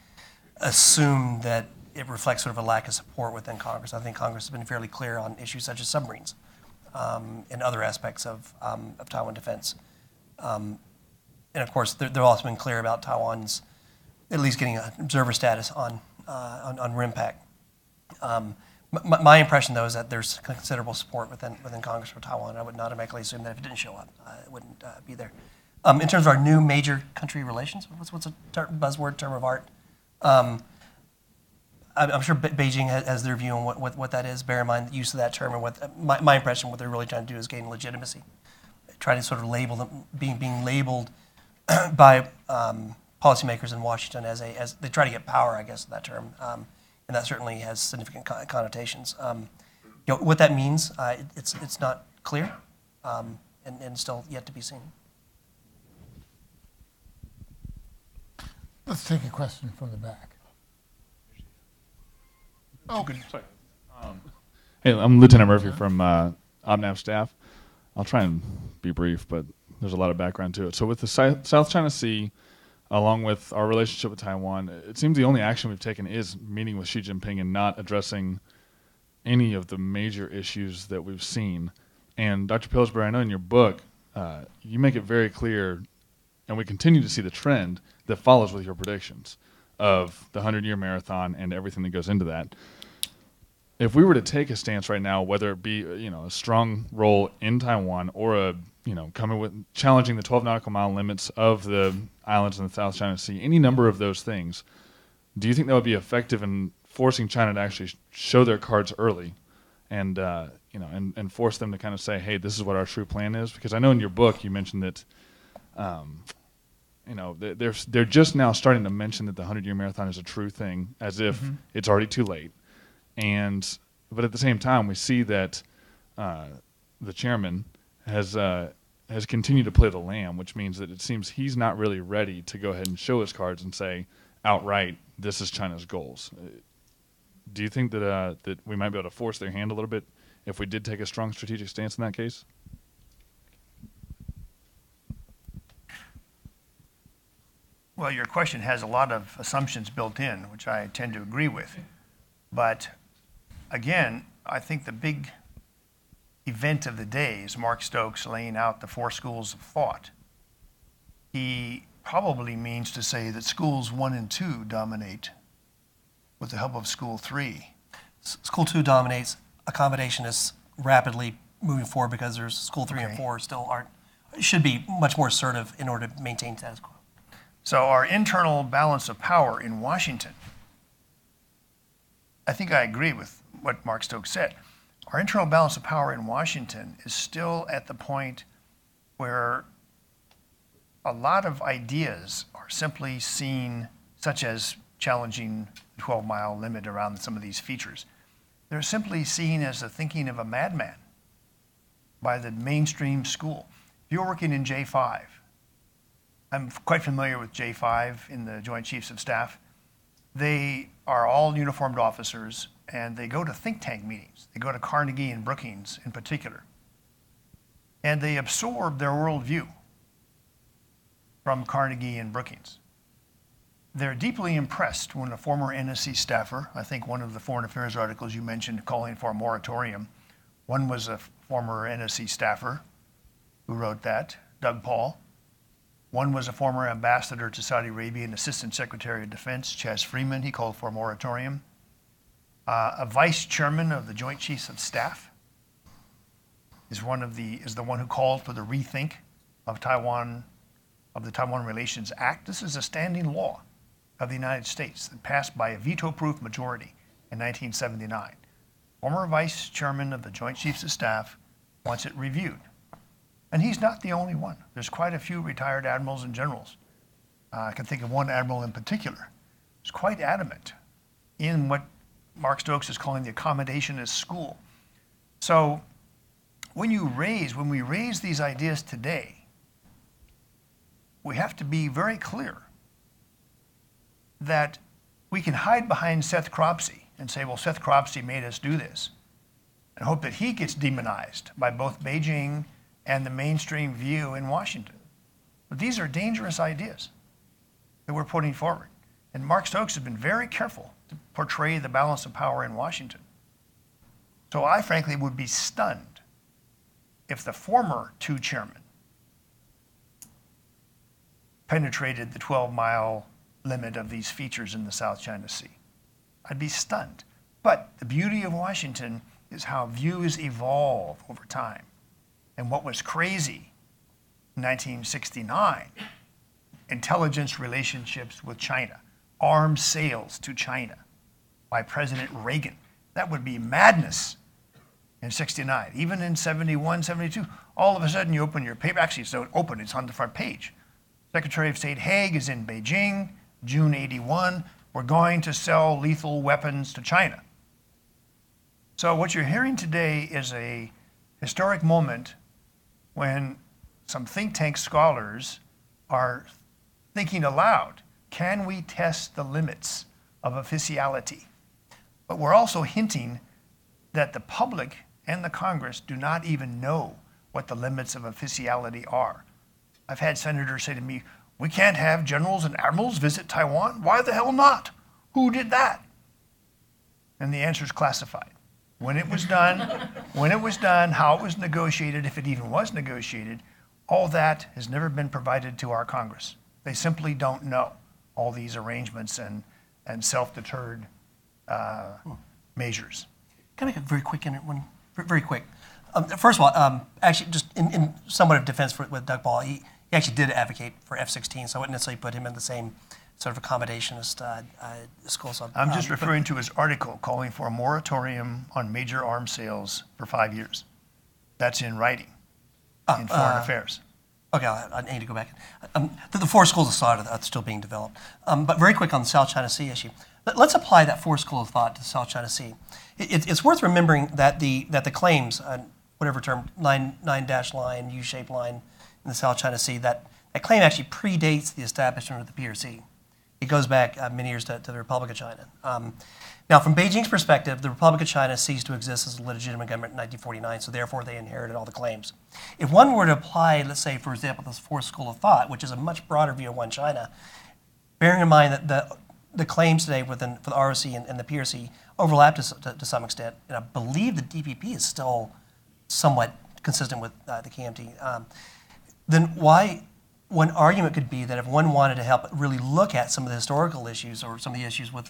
assume that it reflects sort of a lack of support within Congress. I think Congress has been fairly clear on issues such as submarines and other aspects of Taiwan defense. And of course, they've also been clear about Taiwan's at least getting an observer status on RIMPAC. My impression, though, is that there's considerable support within Congress for Taiwan. I would not automatically assume that if it didn't show up, it wouldn't be there. In terms of our new major country relations, what's a buzzword term of art? I'm sure Beijing has their view on what that is. Bear in mind the use of that term, and what my impression, what they're really trying to do is gain legitimacy, trying to sort of label them, being labeled by policymakers in Washington as they try to get power, I guess, that term, and that certainly has significant connotations. What that means, it's not clear, and still yet to be seen. Let's take a question from the back. Oh, good. Hey, I'm Lieutenant Murphy from OPNAV staff. I'll try and be brief, but there's a lot of background to it. So with the South China Sea, along with our relationship with Taiwan, it seems the only action we've taken is meeting with Xi Jinping and not addressing any of the major issues that we've seen. And Dr. Pillsbury, I know in your book, you make it very clear, and we continue to see the trend that follows with your predictions of the 100-year marathon and everything that goes into that. If we were to take a stance right now, whether it be a strong role in Taiwan or coming with challenging the 12 nautical mile limits of the islands in the South China Sea, any number of those things, do you think that would be effective in forcing China to actually show their cards early, and and force them to kind of say, hey, this is what our true plan is? Because I know in your book you mentioned that they're just now starting to mention that the 100-year marathon is a true thing, as if it's already too late. But at the same time, we see that the chairman has continued to play the lamb, which means that it seems he's not really ready to go ahead and show his cards and say outright, this is China's goals. Do you think that that we might be able to force their hand a little bit if we did take a strong strategic stance in that case? Well, your question has a lot of assumptions built in, which I tend to agree with. But again, I think the big event of the day is Mark Stokes laying out the 4 schools of thought. He probably means to say that schools 1 and 2 dominate with the help of school 3. School 2 dominates. Accommodation is rapidly moving forward because there's school 3 and 4 still should be much more assertive in order to maintain status quo. So our internal balance of power in Washington, I think I agree with what Mark Stokes said. Our internal balance of power in Washington is still at the point where a lot of ideas are simply seen, such as challenging the 12-mile limit around some of these features. They're simply seen as the thinking of a madman by the mainstream school. If you're working in J5, I'm quite familiar with J5 in the Joint Chiefs of Staff. They are all uniformed officers, and they go to think tank meetings. They go to Carnegie and Brookings in particular. And they absorb their worldview from Carnegie and Brookings. They're deeply impressed when a former NSC staffer, I think one of the foreign affairs articles you mentioned calling for a moratorium, one was a former NSC staffer who wrote that, Doug Paul. One was a former ambassador to Saudi Arabia and Assistant Secretary of Defense, Chas Freeman. He called for a moratorium. A vice chairman of the Joint Chiefs of Staff is the one who called for the rethink of the Taiwan Relations Act. This is a standing law of the United States that passed by a veto-proof majority in 1979. Former vice chairman of the Joint Chiefs of Staff wants it reviewed. And he's not the only one. There's quite a few retired admirals and generals. I can think of one admiral in particular who's quite adamant in what Mark Stokes is calling the accommodationist school. So when we raise these ideas today, we have to be very clear that we can hide behind Seth Cropsey and say, well, Seth Cropsey made us do this, and hope that he gets demonized by both Beijing and the mainstream view in Washington. But these are dangerous ideas that we're putting forward. And Mark Stokes has been very careful to portray the balance of power in Washington. So I frankly would be stunned if the former 2 chairmen penetrated the 12-mile limit of these features in the South China Sea. I'd be stunned. But the beauty of Washington is how views evolve over time. And what was crazy in 1969, intelligence relationships with China, arms sales to China by President Reagan. That would be madness in 69. Even in 71, 72, all of a sudden you open your paper. Actually, it's not open, it's on the front page. Secretary of State Haig is in Beijing, June 81. We're going to sell lethal weapons to China. So what you're hearing today is a historic moment when some think tank scholars are thinking aloud, can we test the limits of officiality? But we're also hinting that the public and the Congress do not even know what the limits of officiality are. I've had senators say to me, we can't have generals and admirals visit Taiwan. Why the hell not? Who did that? And the answer is classified. When it was done, how it was negotiated, if it even was negotiated, all that has never been provided to our Congress. They simply don't know all these arrangements and self-deterred measures. Can I make a very quick one? Very quick. First of all, actually, just in somewhat of defense with Doug Ball, he actually did advocate for F-16, so I wouldn't necessarily put him in the same sort of accommodationist school. So, I'm just referring to his article calling for a moratorium on major arms sales for 5 years. That's in writing in Foreign Affairs. Okay, I need to go back. The four schools of thought are still being developed. But very quick on the South China Sea issue. Let's apply that four school of thought to the South China Sea. It's worth remembering that the claims, whatever term, nine-dash line, U-shaped line in the South China Sea, that claim actually predates the establishment of the PRC. It goes back many years to the Republic of China. Now, from Beijing's perspective, the Republic of China ceased to exist as a legitimate government in 1949, so therefore they inherited all the claims. If one were to apply, let's say, for example, this fourth school of thought, which is a much broader view of one China, bearing in mind that the claims today for the ROC and the PRC overlap to some extent, and I believe the DPP is still somewhat consistent with the KMT, then one argument could be that if one wanted to help really look at some of the historical issues or some of the issues with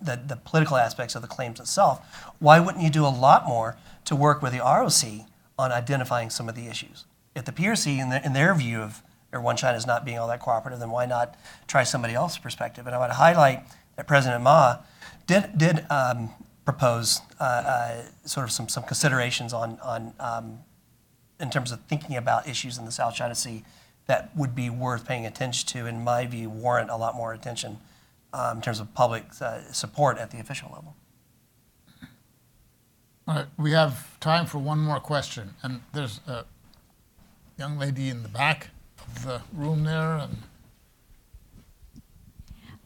the political aspects of the claims itself, why wouldn't you do a lot more to work with the ROC on identifying some of the issues? If the PRC, in their view of one China is not being all that cooperative, then why not try somebody else's perspective? And I would highlight that President Ma did propose sort of some considerations on in terms of thinking about issues in the South China Sea that would be worth paying attention to, in my view, warrant a lot more attention in terms of public support at the official level. All right, we have time for one more question. And there's a young lady in the back of the room there.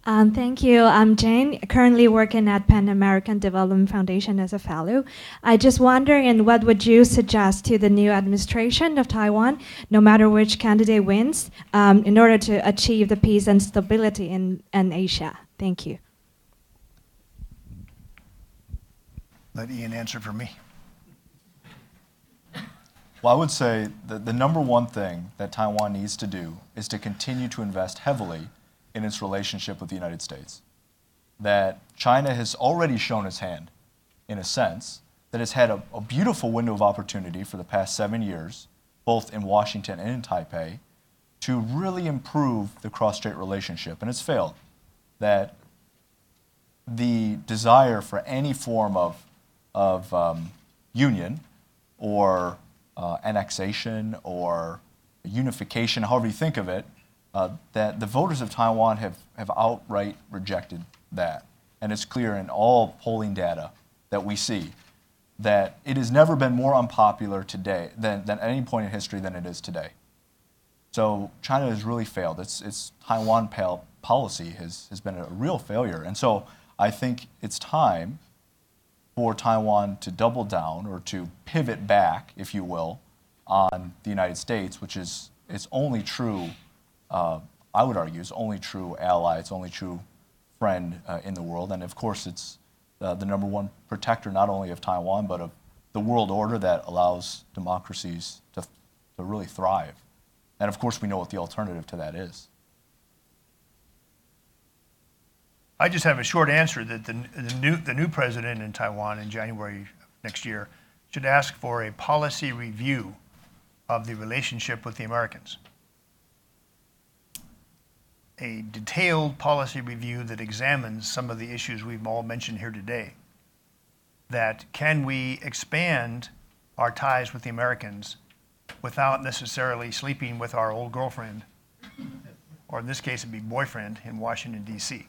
Thank you. I'm Jane, currently working at Pan American Development Foundation as a fellow. I just wondering, what would you suggest to the new administration of Taiwan, no matter which candidate wins, in order to achieve the peace and stability in Asia? Thank you. Let Ian answer for me. Well, I would say that the number one thing that Taiwan needs to do is to continue to invest heavily in its relationship with the United States. That China has already shown its hand, in a sense, that it's had a beautiful window of opportunity for the past 7 years, both in Washington and in Taipei, to really improve the cross-strait relationship, and it's failed. That the desire for any form of union or annexation or unification, however you think of it, that the voters of Taiwan have outright rejected that. And it's clear in all polling data that we see that it has never been more unpopular today than at any point in history than it is today. So China has really failed. Its Taiwan policy has been a real failure. And so I think it's time for Taiwan to double down or to pivot back, if you will, on the United States, which is its only true, I would argue, its only true ally, its only true friend in the world. And of course, it's the number one protector not only of Taiwan, but of the world order that allows democracies to really thrive. And of course, we know what the alternative to that is. I just have a short answer that the new president in Taiwan in January next year should ask for a policy review of the relationship with the Americans. A detailed policy review that examines some of the issues we've all mentioned here today. That can we expand our ties with the Americans without necessarily sleeping with our old girlfriend, or in this case it'd be boyfriend, in Washington, D.C.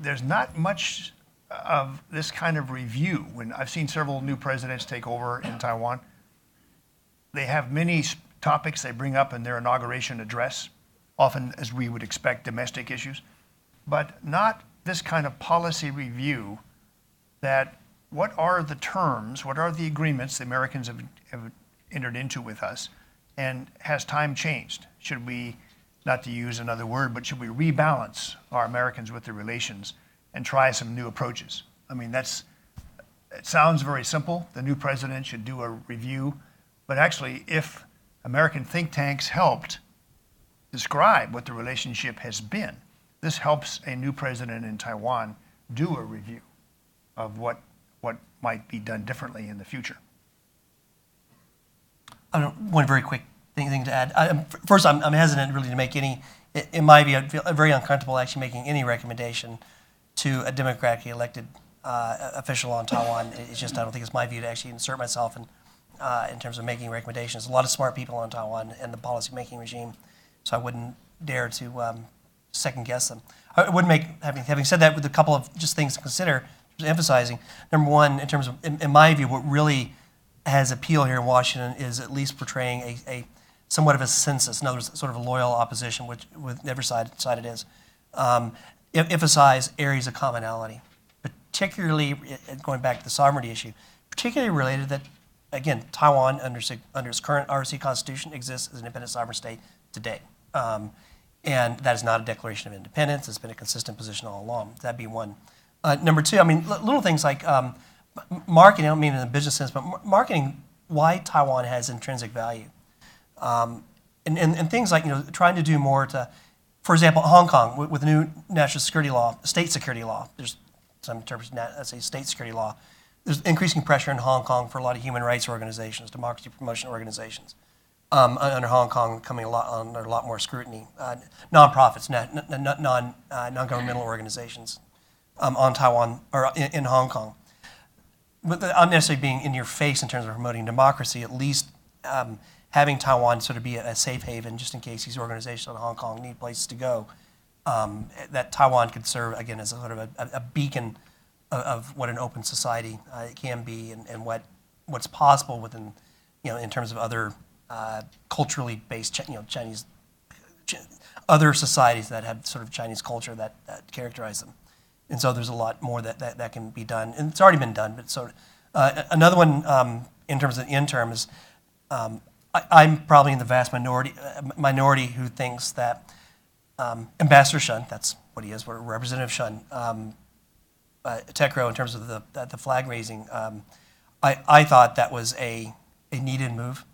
There's not much of this kind of review. When I've seen several new presidents take over in Taiwan, they have many topics they bring up in their inauguration address, often, as we would expect, domestic issues, but not this kind of policy review that what are the terms, what are the agreements the Americans have entered into with us, and has time changed? Should we, not to use another word, but should we rebalance our Americans with their relations and try some new approaches? I mean, it sounds very simple. The new president should do a review, but actually, if American think tanks helped describe what the relationship has been, this helps a new president in Taiwan do a review of what might be done differently in the future. One very quick thing to add. First, I'm hesitant really to make any, in my view, I feel very uncomfortable actually making any recommendation to a democratically elected official on Taiwan. It's just, I don't think it's my view to actually insert myself in terms of making recommendations. A lot of smart people on Taiwan and the policy-making regime, so I wouldn't dare to second guess them. I would make, having said that, with a couple of just things to consider, just emphasizing. Number one, in terms of, in my view, what really has appeal here in Washington is at least portraying a somewhat of a census, in other words, sort of a loyal opposition, which with every side it is. Emphasize areas of commonality, particularly going back to the sovereignty issue, particularly related that, again, Taiwan under its current ROC constitution exists as an independent sovereign state today. And that is not a declaration of independence. It's been a consistent position all along. That'd be one. Number two, I mean, little things like marketing, I don't mean in the business sense, but marketing why Taiwan has intrinsic value. And things like, trying to do more to, for example, Hong Kong, with the new national security law, state security law, there's some interpreters say state security law, there's increasing pressure in Hong Kong for a lot of human rights organizations, democracy promotion organizations. Under Hong Kong coming under a lot more scrutiny. Nonprofits, non-governmental organizations on Taiwan, or in Hong Kong. But not necessarily being in your face in terms of promoting democracy, at least having Taiwan sort of be a safe haven just in case these organizations in Hong Kong need places to go. That Taiwan could serve, again, as a sort of a beacon of what an open society can be and what's possible within, in terms of other culturally based, Chinese, other societies that have sort of Chinese culture that characterize them. And so there's a lot more that can be done, and it's already been done. But so another one in terms of terms, I'm probably in the vast minority who thinks that Ambassador Shun, that's what he is, Representative Shun, Tekro, in terms of the flag raising, I thought that was a needed move.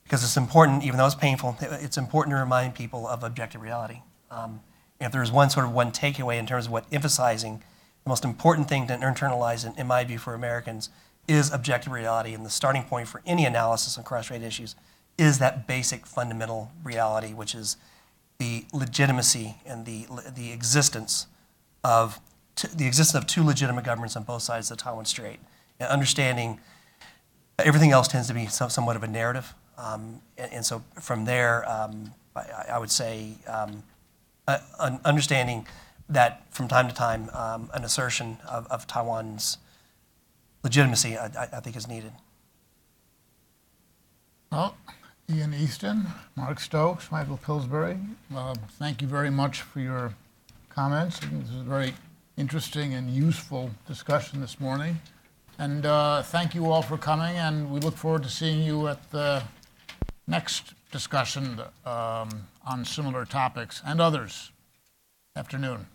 Because it's important, even though it's painful, it's important to remind people of objective reality. And if there's one takeaway in terms of what emphasizing, the most important thing to internalize, in my view, for Americans, is objective reality. And the starting point for any analysis on cross-strait issues is that basic fundamental reality, which is the legitimacy and the existence of two legitimate governments on both sides of the Taiwan Strait. And understanding everything else tends to be somewhat of a narrative. And so from there, I would say understanding that from time to time, an assertion of Taiwan's legitimacy, I think, is needed. Well, Ian Easton, Mark Stokes, Michael Pillsbury, thank you very much for your comments. I think this was a very interesting and useful discussion this morning. And thank you all for coming, and we look forward to seeing you at the next discussion on similar topics and others. Afternoon.